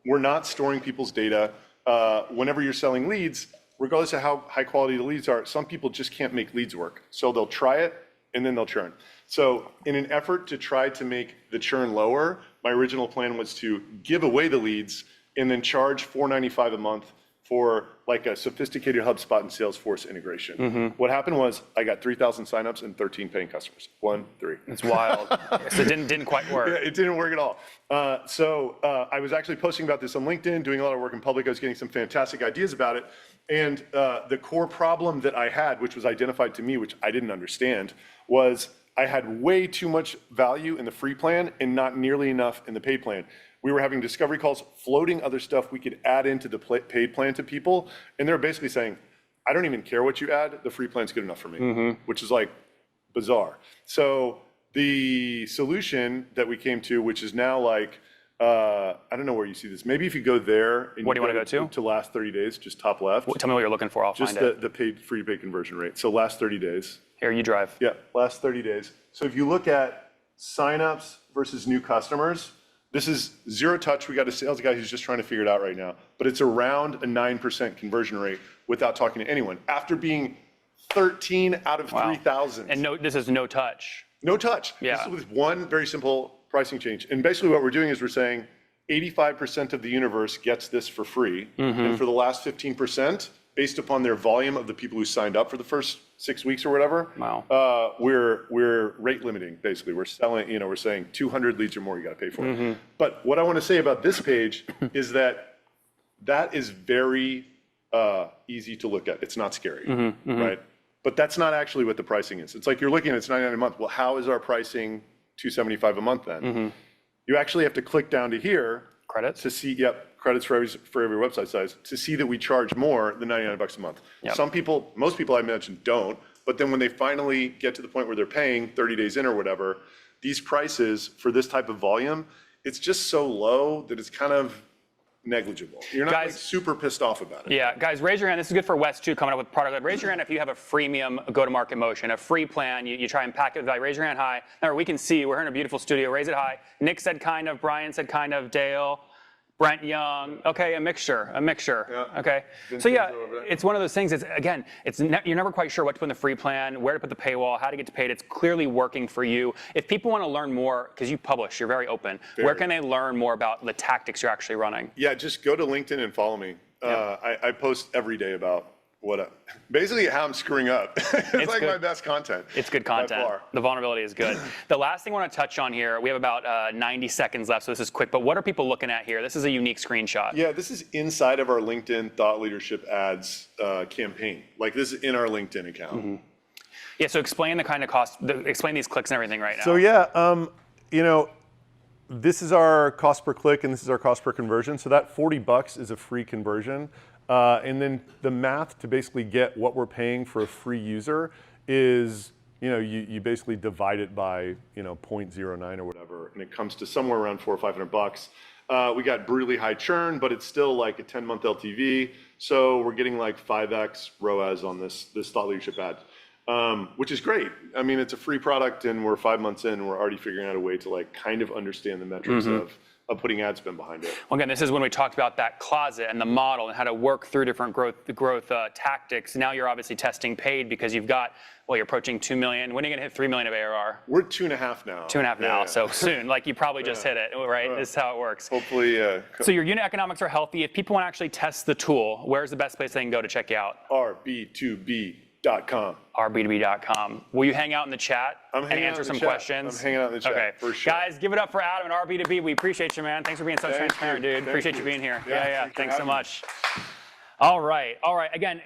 We're not storing people's data. Whenever you're selling leads, regardless of how high quality the leads are, some people just can't make leads work. So they'll try it and then they'll churn. So in an effort to try to make the churn lower, my original plan was to give away the leads and then charge $4.95 a month for like a sophisticated HubSpot and Salesforce integration. What happened was I got 3,000 signups and 13 paying customers. 1, 3. It's wild. So it didn't quite work. Yeah, it didn't work at all. So I was actually posting about this on LinkedIn, doing a lot of work in public. I was getting some fantastic ideas about it. And the core problem that I had, which was identified to me, which I didn't understand, was I had way too much value in the free plan and not nearly enough in the paid plan. We were having discovery calls, floating other stuff we could add into the paid plan to people. And they're basically saying, I don't even care what you add, the free plan's good enough for me, which is like bizarre. So the solution that we came to, which is now like, I don't know where you see this. Maybe if you go there. And What do you want to go to? To last 30 days, just top left. Tell me what you're looking for, I'll Just find it. the paid, free paid conversion rate. So last 30 days. Here, you drive. Yeah, last 30 days. So if you look at signups versus new customers, this is zero touch. We got a sales guy who's just trying to figure it out right now, but it's around a 9% conversion rate without talking to anyone after being 13 out of 3,000. And this is no touch. No touch. Yeah. This is with one very simple pricing change. And basically what we're doing is we're saying 85% of the universe gets this for free. And for the last 15%, based upon their volume of the people who signed up for the first 6 weeks or whatever, we're rate limiting, basically. We're selling, we're saying 200 leads or more, you got to pay for it. But what I want to say about this page is that is very easy to look at. It's not scary, right? But that's not actually what the pricing is. It's like you're looking at it's $99 a month. Well, how is our pricing $275 a month then? You actually have to click down to here. Credits? To see, credits for every website size, to see that we charge more than $99 a month. Some people, most people I mentioned don't, but then when they finally get to the point where they're paying 30 days in or whatever, these prices for this type of volume, it's just so low that it's kind of negligible. You're not like super pissed off about it. Yeah, guys, raise your hand. This is good for Wes too, coming up with ProductLed. Raise your hand if you have a freemium go-to-market motion, a free plan. You try and pack it with value. Raise your hand high. Now we can see we're in a beautiful studio. Raise it high. Nick said kind of. Brian said kind of. Dale. Brent Young, okay, a mixture, okay. So yeah, it's one of those things. You're never quite sure what to put in the free plan, where to put the paywall, how to get to paid. It's clearly working for you. If people want to learn more, because you publish, you're very open. Where can they learn more about the tactics you're actually running? Yeah, just go to LinkedIn and follow me. I post every day about basically how I'm screwing up. It's like my best content. It's good content. The vulnerability is good. The last thing I want to touch on here, we have about 90 seconds left, so this is quick, but what are people looking at here? This is a unique screenshot. Yeah, this is inside of our LinkedIn Thought Leadership Ads campaign. Like this is in our LinkedIn account. Yeah, so explain the kind of cost, explain these clicks and everything right now. So yeah, this is our cost per click and this is our cost per conversion. So that $40 is a free conversion. And then the math to basically get what we're paying for a free user is, you basically divide it by, 0.09 or whatever, and it comes to somewhere around $400 or $500. We got brutally high churn, but it's still like a 10-month LTV. So we're getting like 5x ROAS on this Thought Leadership ad, which is great. I mean, it's a free product and we're 5 months in and we're already figuring out a way to like kind of understand the metrics of putting ad spend behind it. Well, again, this is when we talked about that closet and the model and how to work through different growth tactics. Now you're obviously testing paid because you've got, you're approaching 2 million. When are you going to hit 3 million of ARR? We're 2.5 now. 2.5 now, so soon. Like you probably just hit it, right? This is how it works. Hopefully, So your unit economics are healthy. If people want to actually test the tool, where's the best place they can go to check you out? RB2B.com. RB2B.com. Will you hang out in the chat and answer some questions? I'm hanging out in the chat, for sure. Guys, give it up for Adam and RB2B. We appreciate you, man. Thanks for being so transparent, dude. Appreciate you being here. Yeah. Thanks so much. All right. Again,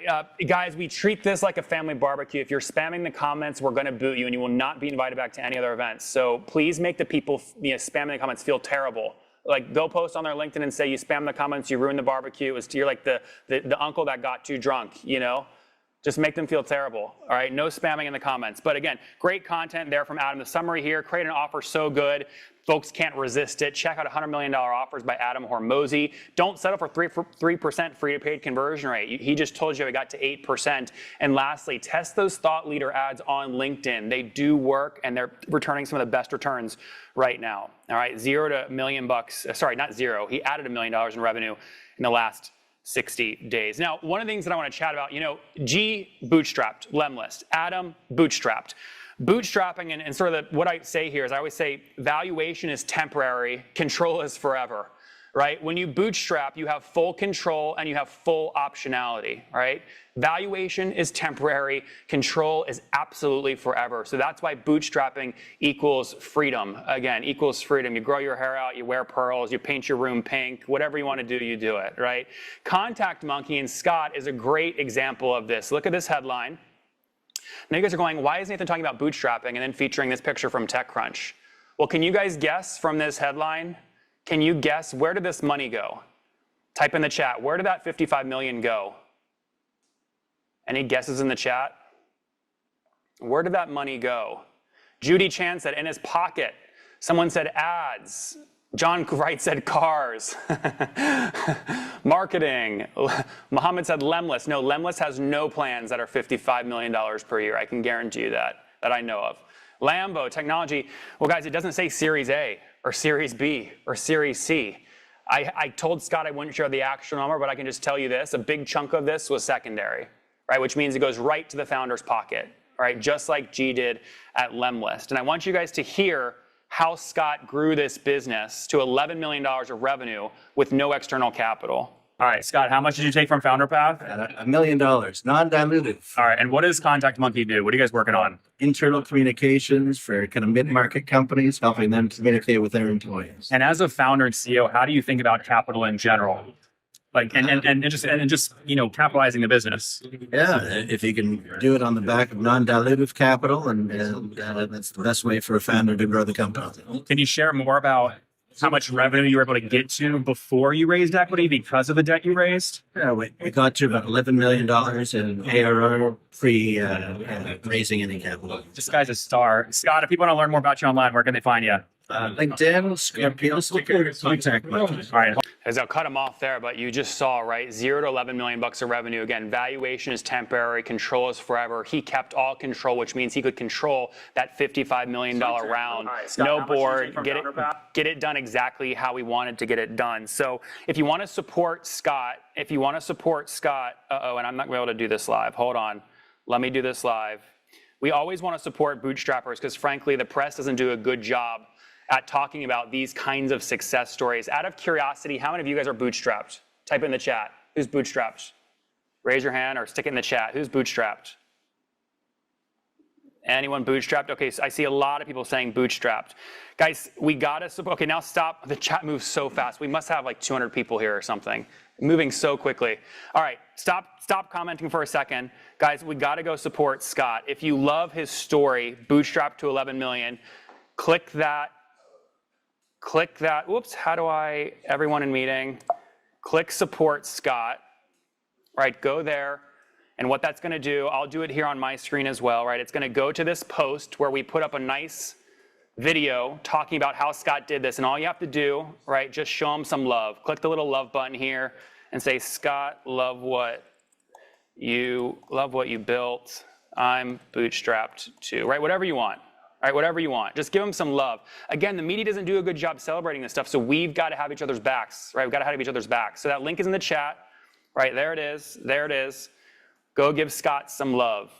guys, we treat this like a family barbecue. If you're spamming the comments, we're going to boot you, and you will not be invited back to any other events. So please make the people spamming the comments feel terrible. Like go post on their LinkedIn and say you spam the comments, you ruined the barbecue. You're like the uncle that got too drunk, you know? Just make them feel terrible, all right? No spamming in the comments. But again, great content there from Adam. The summary here, create an offer so good, folks can't resist it. Check out $100 million offers by Adam Hormozi. Don't settle for 3% free to paid conversion rate. He just told you it got to 8%. And lastly, test those thought leader ads on LinkedIn. They do work and they're returning some of the best returns right now. All right, $0 to $1 million bucks. Sorry, not zero. He added $1 million in revenue in the last 60 days. Now, one of the things that I want to chat about, you know, G bootstrapped, Lemlist, Adam bootstrapped. Bootstrapping and sort of what I say here is I always say valuation is temporary, control is forever, right? When you bootstrap, you have full control and you have full optionality, right? Valuation is temporary, control is absolutely forever. So that's why bootstrapping equals freedom. Again, equals freedom. You grow your hair out, you wear pearls, you paint your room pink, whatever you want to do, you do it, right? Contact Monkey and Scott is a great example of this. Look at this headline. Now you guys are going, why is Nathan talking about bootstrapping and then featuring this picture from TechCrunch? Well, can you guys guess from this headline? Can you guess where did this money go? Type in the chat, where did that 55 million go? Any guesses in the chat? Where did that money go? Judy Chan said in his pocket. Someone said ads. John Wright said cars. Marketing. Mohammed said Lemlist. No, Lemlist has no plans that are $55 million per year. I can guarantee you that I know of. Lambo, technology. Well, guys, it doesn't say Series A or Series B or Series C. I told Scott I wouldn't share the actual number, but I can just tell you this. A big chunk of this was secondary, right? Which means it goes right to the founder's pocket, right? Just like G did at Lemlist. And I want you guys to hear how Scott grew this business to $11 million of revenue with no external capital. All right, Scott, how much did you take from FounderPath? $1 million, non-dilutive. All right, and what does Contact Monkey do? What are you guys working on? Internal communications for kind of mid-market companies, helping them communicate with their employees. And as a founder and CEO, how do you think about capital in general? Like, and just you know, capitalizing the business. Yeah, if you can do it on the back of non-dilutive capital, and that's the best way for a founder to grow the company. Can you share more about how much revenue you were able to get to before you raised equity because of the debt you raised? Yeah, we got to about $11 million in ARR pre raising any capital. This guy's a star. Scott, if people want to learn more about you online, where can they find you? LinkedIn, Scorpio, contact me. All right. As I'll cut him off there, but you just saw, right? $0 to $11 million of revenue. Again, valuation is temporary, control is forever. He kept all control, which means he could control that $55 million round. Right, Scott, no board, get it done exactly how we wanted to get it done. So if you want to support Scott, and I'm not going to be able to do this live. Hold on. Let me do this live. We always want to support bootstrappers because frankly, the press doesn't do a good job at talking about these kinds of success stories. Out of curiosity, how many of you guys are bootstrapped? Type in the chat. Who's bootstrapped? Raise your hand or stick it in the chat. Who's bootstrapped? Anyone bootstrapped? Okay, so I see a lot of people saying bootstrapped. Guys, we gotta, okay, now stop. The chat moves so fast. We must have like 200 people here or something. Moving so quickly. All right, stop commenting for a second. Guys, we gotta go support Scott. If you love his story, bootstrapped to 11 million, click that. Whoops, how do I, everyone in meeting, click support Scott, right, go there. And what that's gonna do, I'll do it here on my screen as well, right? It's gonna go to this post where we put up a nice video talking about how Scott did this. And all you have to do, right, just show him some love. Click the little love button here and say, Scott, love what you built. I'm bootstrapped too, right? Whatever you want. All right, whatever you want. Just give them some love. Again, the media doesn't do a good job celebrating this stuff, so we've got to have each other's backs, right? We've got to have each other's backs. So that link is in the chat, right? There it is. There it is. Go give Scott some love.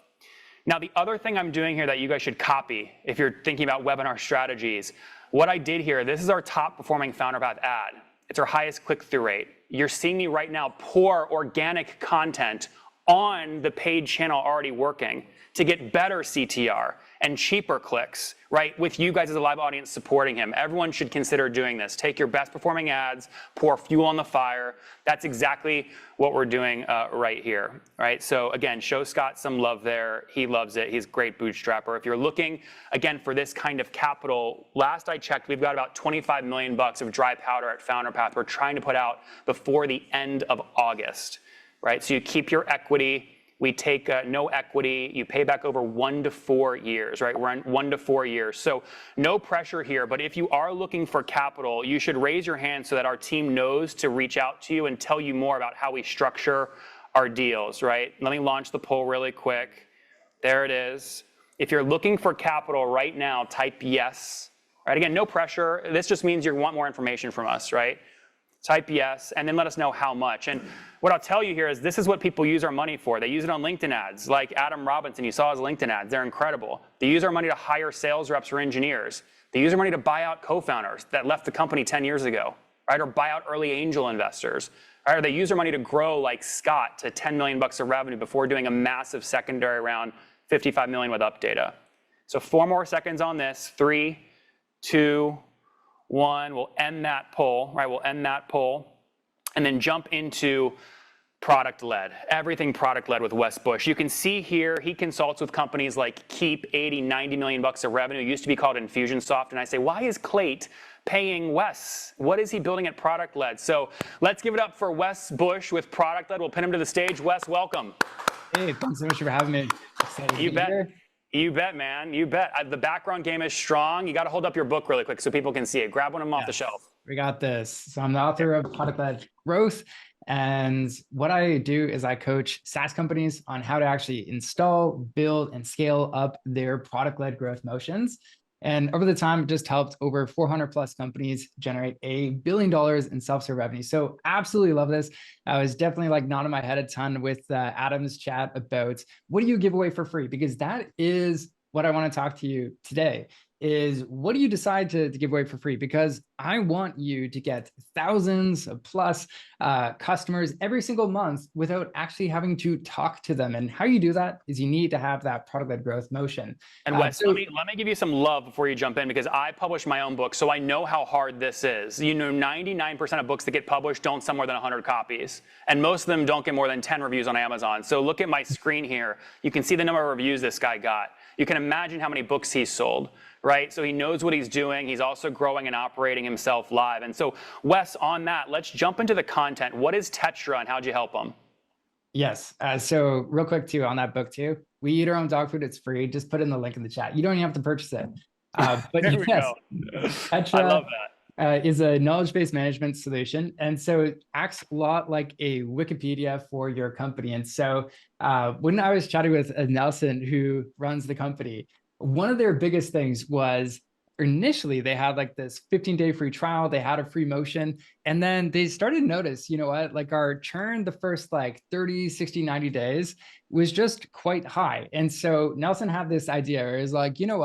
Now, the other thing I'm doing here that you guys should copy if you're thinking about webinar strategies, what I did here, this is our top performing FounderPath ad. It's our highest click-through rate. You're seeing me right now pour organic content on the paid channel already working to get better CTR and cheaper clicks, right? With you guys as a live audience supporting him. Everyone should consider doing this. Take your best performing ads, pour fuel on the fire. That's exactly what we're doing right here, right? So again, show Scott some love there. He loves it. He's a great bootstrapper. If you're looking, again, for this kind of capital, last I checked, we've got about 25 million bucks of dry powder at FounderPath. We're trying to put out before the end of August, right? So you keep your equity. We take no equity. You pay back over 1 to 4 years, right? We're on 1 to 4 years. So no pressure here, but if you are looking for capital, you should raise your hand so that our team knows to reach out to you and tell you more about how we structure our deals, right? Let me launch the poll really quick. There it is. If you're looking for capital right now, type yes, right? Again, no pressure. This just means you want more information from us, right? Type yes, and then let us know how much. And what I'll tell you here is this is what people use our money for. They use it on LinkedIn ads, like Adam Robinson. You saw his LinkedIn ads. They're incredible. They use our money to hire sales reps or engineers. They use our money to buy out co-founders that left the company 10 years ago, right? Or buy out early angel investors. Right? Or they use our money to grow, like Scott, to 10 million bucks of revenue before doing a massive secondary round, 55 million with UpData. So 4 more seconds on this. 3, 2, 1. We'll end that poll, right? We'll end that poll and then jump into product-led, everything product-led with Wes Bush. You can see here, he consults with companies like Keep, 80, 90 million bucks of revenue. It used to be called Infusionsoft. And I say, why is Clayt paying Wes? What is he building at product-led? So let's give it up for Wes Bush with product-led. We'll pin him to the stage. Wes, welcome. Hey, thanks so much for having me. You bet. You bet, man. You bet. The background game is strong. You got to hold up your book really quick so people can see it. Grab one of them off the shelf. We got this. So I'm the author of Product-Led Growth. And what I do is I coach SaaS companies on how to actually install, build, and scale up their product-led growth motions. And over the time, it just helped over 400 plus companies generate $1 billion in self-serve revenue. So absolutely love this. I was definitely like nodding my head a ton with Adam's chat about what do you give away for free? Because that is what I want to talk to you today is what do you decide to give away for free? Because I want you to get thousands of plus customers every single month without actually having to talk to them. And how you do that is you need to have that product-led growth motion. And Wes, let me give you some love before you jump in, because I published my own book, so I know how hard this is. You know, 99% of books that get published don't sell more than 100 copies. And most of them don't get more than 10 reviews on Amazon. So look at my screen here. You can see the number of reviews this guy got. You can imagine how many books he's sold. Right? So he knows what he's doing. He's also growing and operating himself live. And so Wes, on that, let's jump into the content. What is Tetra and how'd you help him? Yes. So real quick too, on that book too, we eat our own dog food. It's free. Just put in the link in the chat. You don't even have to purchase it. But yes, Tetra, I love that. Is a knowledge-based management solution. And so it acts a lot like a Wikipedia for your company. And so when I was chatting with Nelson, who runs the company, one of their biggest things was initially they had like this 15-day free trial. They had a free motion. And then they started to notice, you know what, like our churn the first like 30, 60, 90 days was just quite high. And so Nelson had this idea where it's like, you know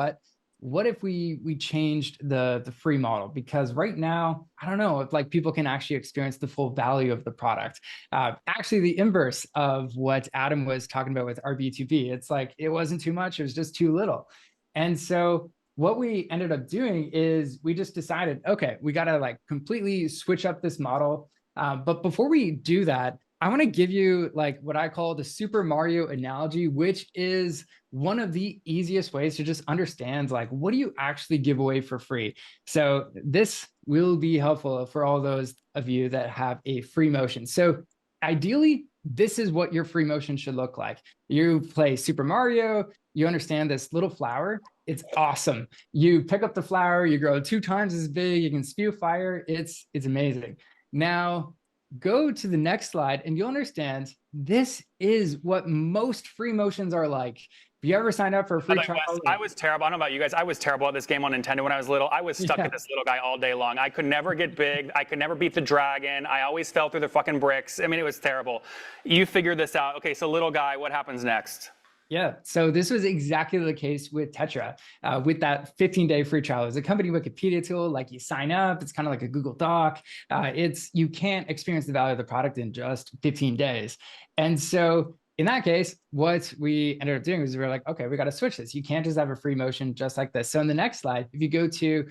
what if we changed the free model? Because right now, I don't know if like people can actually experience the full value of the product. Actually, the inverse of what Adam was talking about with RB2B. It's like, it wasn't too much, it was just too little. And so what we ended up doing is we just decided, okay, we got to like completely switch up this model. But before we do that, I want to give you like what I call the Super Mario analogy, which is one of the easiest ways to just understand like, what do you actually give away for free? So this will be helpful for all those of you that have a free motion. So ideally, this is what your free motion should look like. You play Super Mario, you understand this little flower, it's awesome. You pick up the flower, you grow 2 times as big, you can spew fire, it's amazing. Now, go to the next slide and you'll understand this is what most free motions are like. If you ever signed up for a free trial, Wes, I was terrible. I don't know about you guys. I was terrible at this game on Nintendo when I was little. I was stuck at this little guy all day long. I could never get big. I could never beat the dragon. I always fell through the fucking bricks. I mean, it was terrible. You figured this out. Okay, so little guy, what happens next? Yeah, so this was exactly the case with Tetra, with that 15-day free trial. It's a company Wikipedia tool, like you sign up, it's kind of like a Google Doc. You can't experience the value of the product in just 15 days. And so in that case, what we ended up doing was we were like, okay, we got to switch this. You can't just have a free motion just like this. So in the next slide, if you go to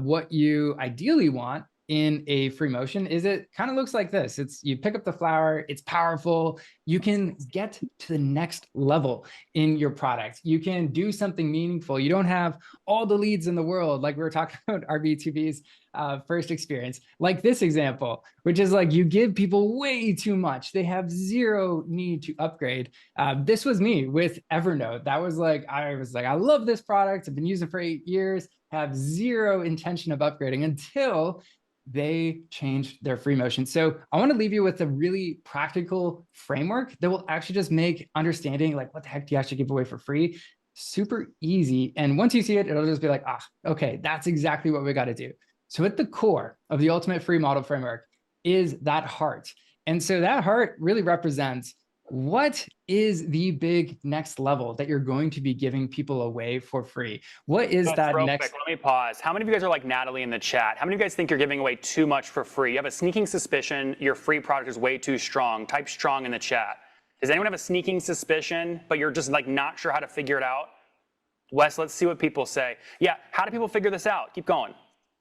what you ideally want in a free motion, is it kind of looks like this. It's you pick up the flower, it's powerful. You can get to the next level in your product. You can do something meaningful. You don't have all the leads in the world, like we were talking about RB2B's first experience, like this example, which is like you give people way too much. They have zero need to upgrade. This was me with Evernote. That was like, I love this product. I've been using it for 8 years, have zero intention of upgrading until they changed their free motion. So I want to leave you with a really practical framework that will actually just make understanding like what the heck do you actually give away for free super easy. And once you see it, it'll just be like, okay, that's exactly what we got to do. So at the core of the ultimate free model framework is that heart. And so that heart really represents what is the big next level that you're going to be giving people away for free? What is that next? Quick, let me pause. How many of you guys are like Natalie in the chat? How many of you guys think you're giving away too much for free? You have a sneaking suspicion your free product is way too strong. Type strong in the chat. Does anyone have a sneaking suspicion, but you're just like not sure how to figure it out? Wes, let's see what people say. Yeah, how do people figure this out? Keep going.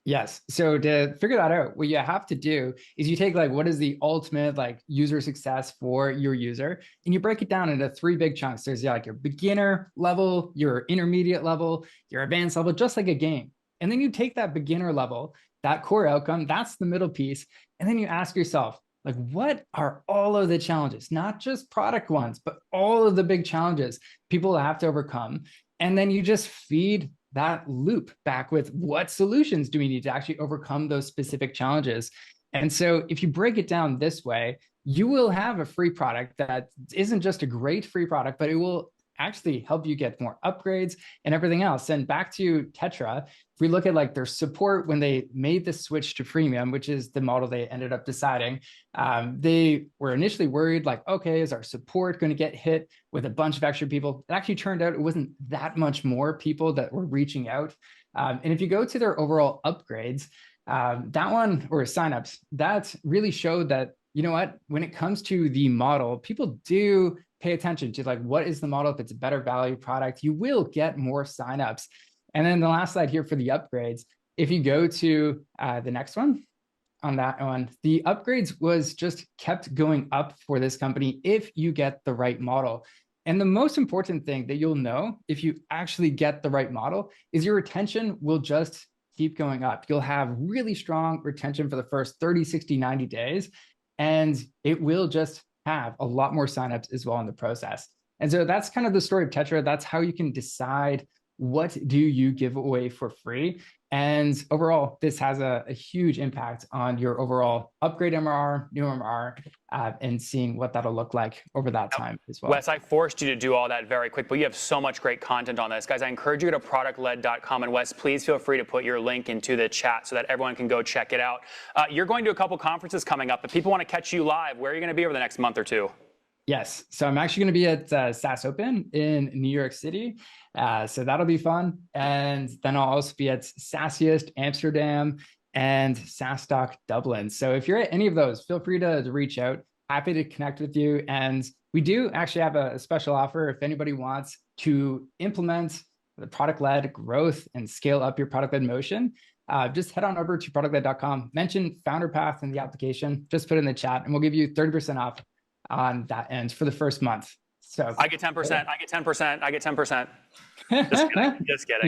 Yes. So to figure that out, what you have to do is you take like, what is the ultimate like user success for your user? And you break it down into 3 big chunks. There's like your beginner level, your intermediate level, your advanced level, just like a game. And then you take that beginner level, that core outcome, that's the middle piece. And then you ask yourself, like, what are all of the challenges, not just product ones, but all of the big challenges people have to overcome. And then you just feed that loop back with what solutions do we need to actually overcome those specific challenges. And so if you break it down this way, you will have a free product that isn't just a great free product, but it will actually help you get more upgrades and everything else. And back to Tetra, if we look at like their support when they made the switch to freemium, which is the model they ended up deciding, they were initially worried like, okay, is our support going to get hit with a bunch of extra people? It actually turned out it wasn't that much more people that were reaching out. And if you go to their overall upgrades, that one, or signups, that really showed that, you know what, when it comes to the model, people do pay attention to like, what is the model? If it's a better value product, you will get more signups. And then the last slide here for the upgrades, if you go to the next one, on that one, the upgrades was just kept going up for this company if you get the right model. And the most important thing that you'll know if you actually get the right model is your retention will just keep going up. You'll have really strong retention for the first 30, 60, 90 days, and it will just have a lot more signups as well in the process. And so that's kind of the story of Tetra. That's how you can decide what do you give away for free. And overall, this has a huge impact on your overall upgrade MRR, new MRR, and seeing what that'll look like over that time as well. Wes, I forced you to do all that very quick, but you have so much great content on this. Guys, I encourage you to go to ProductLed.com. And Wes, please feel free to put your link into the chat so that everyone can go check it out. You're going to a couple conferences coming up. If people want to catch you live, where are you going to be over the next month or two? Yes. So I'm actually going to be at SaaS Open in New York City. So that'll be fun. And then I'll also be at SaaSiest Amsterdam and SaaStock Dublin. So if you're at any of those, feel free to reach out. Happy to connect with you. And we do actually have a special offer if anybody wants to implement the product-led growth and scale up your product-led motion. Just head on over to ProductLed.com, mention Founder Path in the application, just put it in the chat, and we'll give you 30% off on that end for the first month. So I get 10%, I get 10%, I get 10%.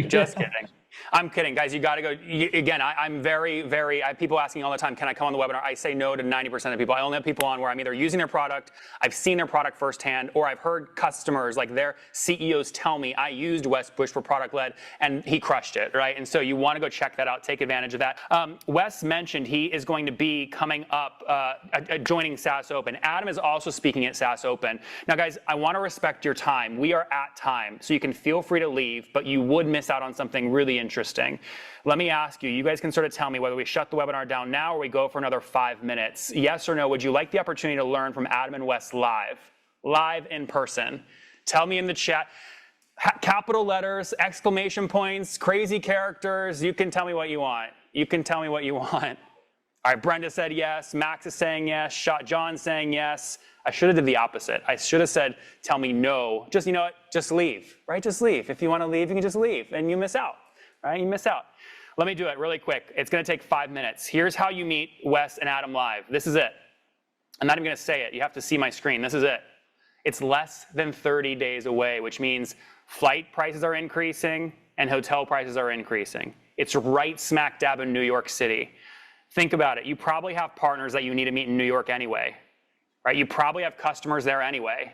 Just kidding. I'm kidding, guys. You got to go. Again, I'm very, I have people asking all the time, can I come on the webinar? I say no to 90% of people. I only have people on where I'm either using their product, I've seen their product firsthand, or I've heard customers, like their CEOs tell me, I used Wes Bush for ProductLed and he crushed it, right? And so you want to go check that out, take advantage of that. Wes mentioned he is going to be coming up, joining SaaS Open. Adam is also speaking at SaaS Open. Now, guys, I want to respect your time. We are at time, so you can feel free to leave, but you would miss out on something really interesting. Let me ask you, you guys can sort of tell me whether we shut the webinar down now or we go for another 5 minutes. Yes or no, would you like the opportunity to learn from Adam and Wes live in person? Tell me in the chat. Capital letters, exclamation points, crazy characters. You can tell me what you want. All right, Brenda said yes. Max is saying yes. John's saying yes. I should have did the opposite. I should have said, tell me no. Just, you know what? Just leave, right? Just leave. If you want to leave, you can just leave, and you miss out, right? You miss out. Let me do it really quick. It's going to take 5 minutes. Here's how you meet Wes and Adam live. This is it. I'm not even going to say it. You have to see my screen. This is it. It's less than 30 days away, which means flight prices are increasing and hotel prices are increasing. It's right smack dab in New York City. Think about it. You probably have partners that you need to meet in New York anyway, right? You probably have customers there anyway.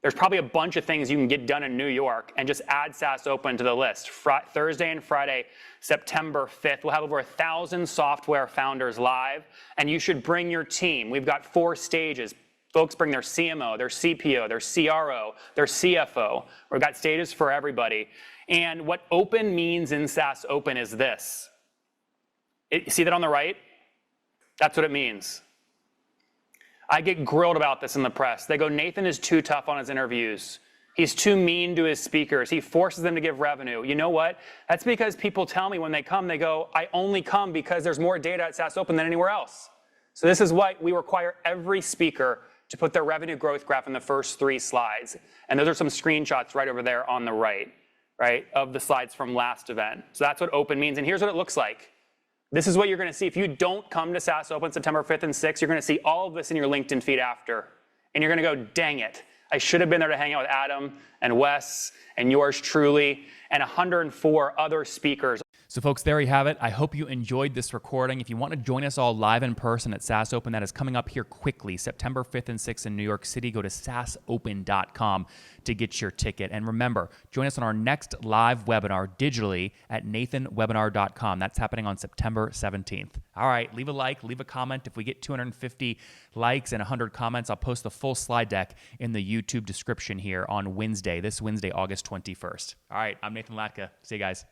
There's probably a bunch of things you can get done in New York, and just add SaaS Open to the list. Thursday and Friday, September 5th, we'll have over 1,000 software founders live, and you should bring your team. We've got 4 stages. Folks bring their CMO, their CPO, their CRO, their CFO. We've got stages for everybody. And what open means in SaaS Open is this. See that on the right? That's what it means. I get grilled about this in the press. They go, Nathan is too tough on his interviews. He's too mean to his speakers. He forces them to give revenue. You know what? That's because people tell me when they come, they go, I only come because there's more data at SaaS Open than anywhere else. So this is why we require every speaker to put their revenue growth graph in the first 3 slides. And those are some screenshots right over there on the right, of the slides from last event. So that's what open means. And here's what it looks like. This is what you're going to see. If you don't come to SaaS Open September 5th and 6th, you're going to see all of this in your LinkedIn feed after. And you're going to go, dang it. I should have been there to hang out with Adam and Wes and yours truly and 104 other speakers. So folks, there you have it. I hope you enjoyed this recording. If you want to join us all live in person at SaaS Open, that is coming up here quickly, September 5th and 6th in New York City. Go to saasopen.com to get your ticket. And remember, join us on our next live webinar digitally at nathanwebinar.com. That's happening on September 17th. All right, leave a like, leave a comment. If we get 250 likes and 100 comments, I'll post the full slide deck in the YouTube description here on Wednesday, this Wednesday, August 21st. All right, I'm Nathan Latka. See you guys.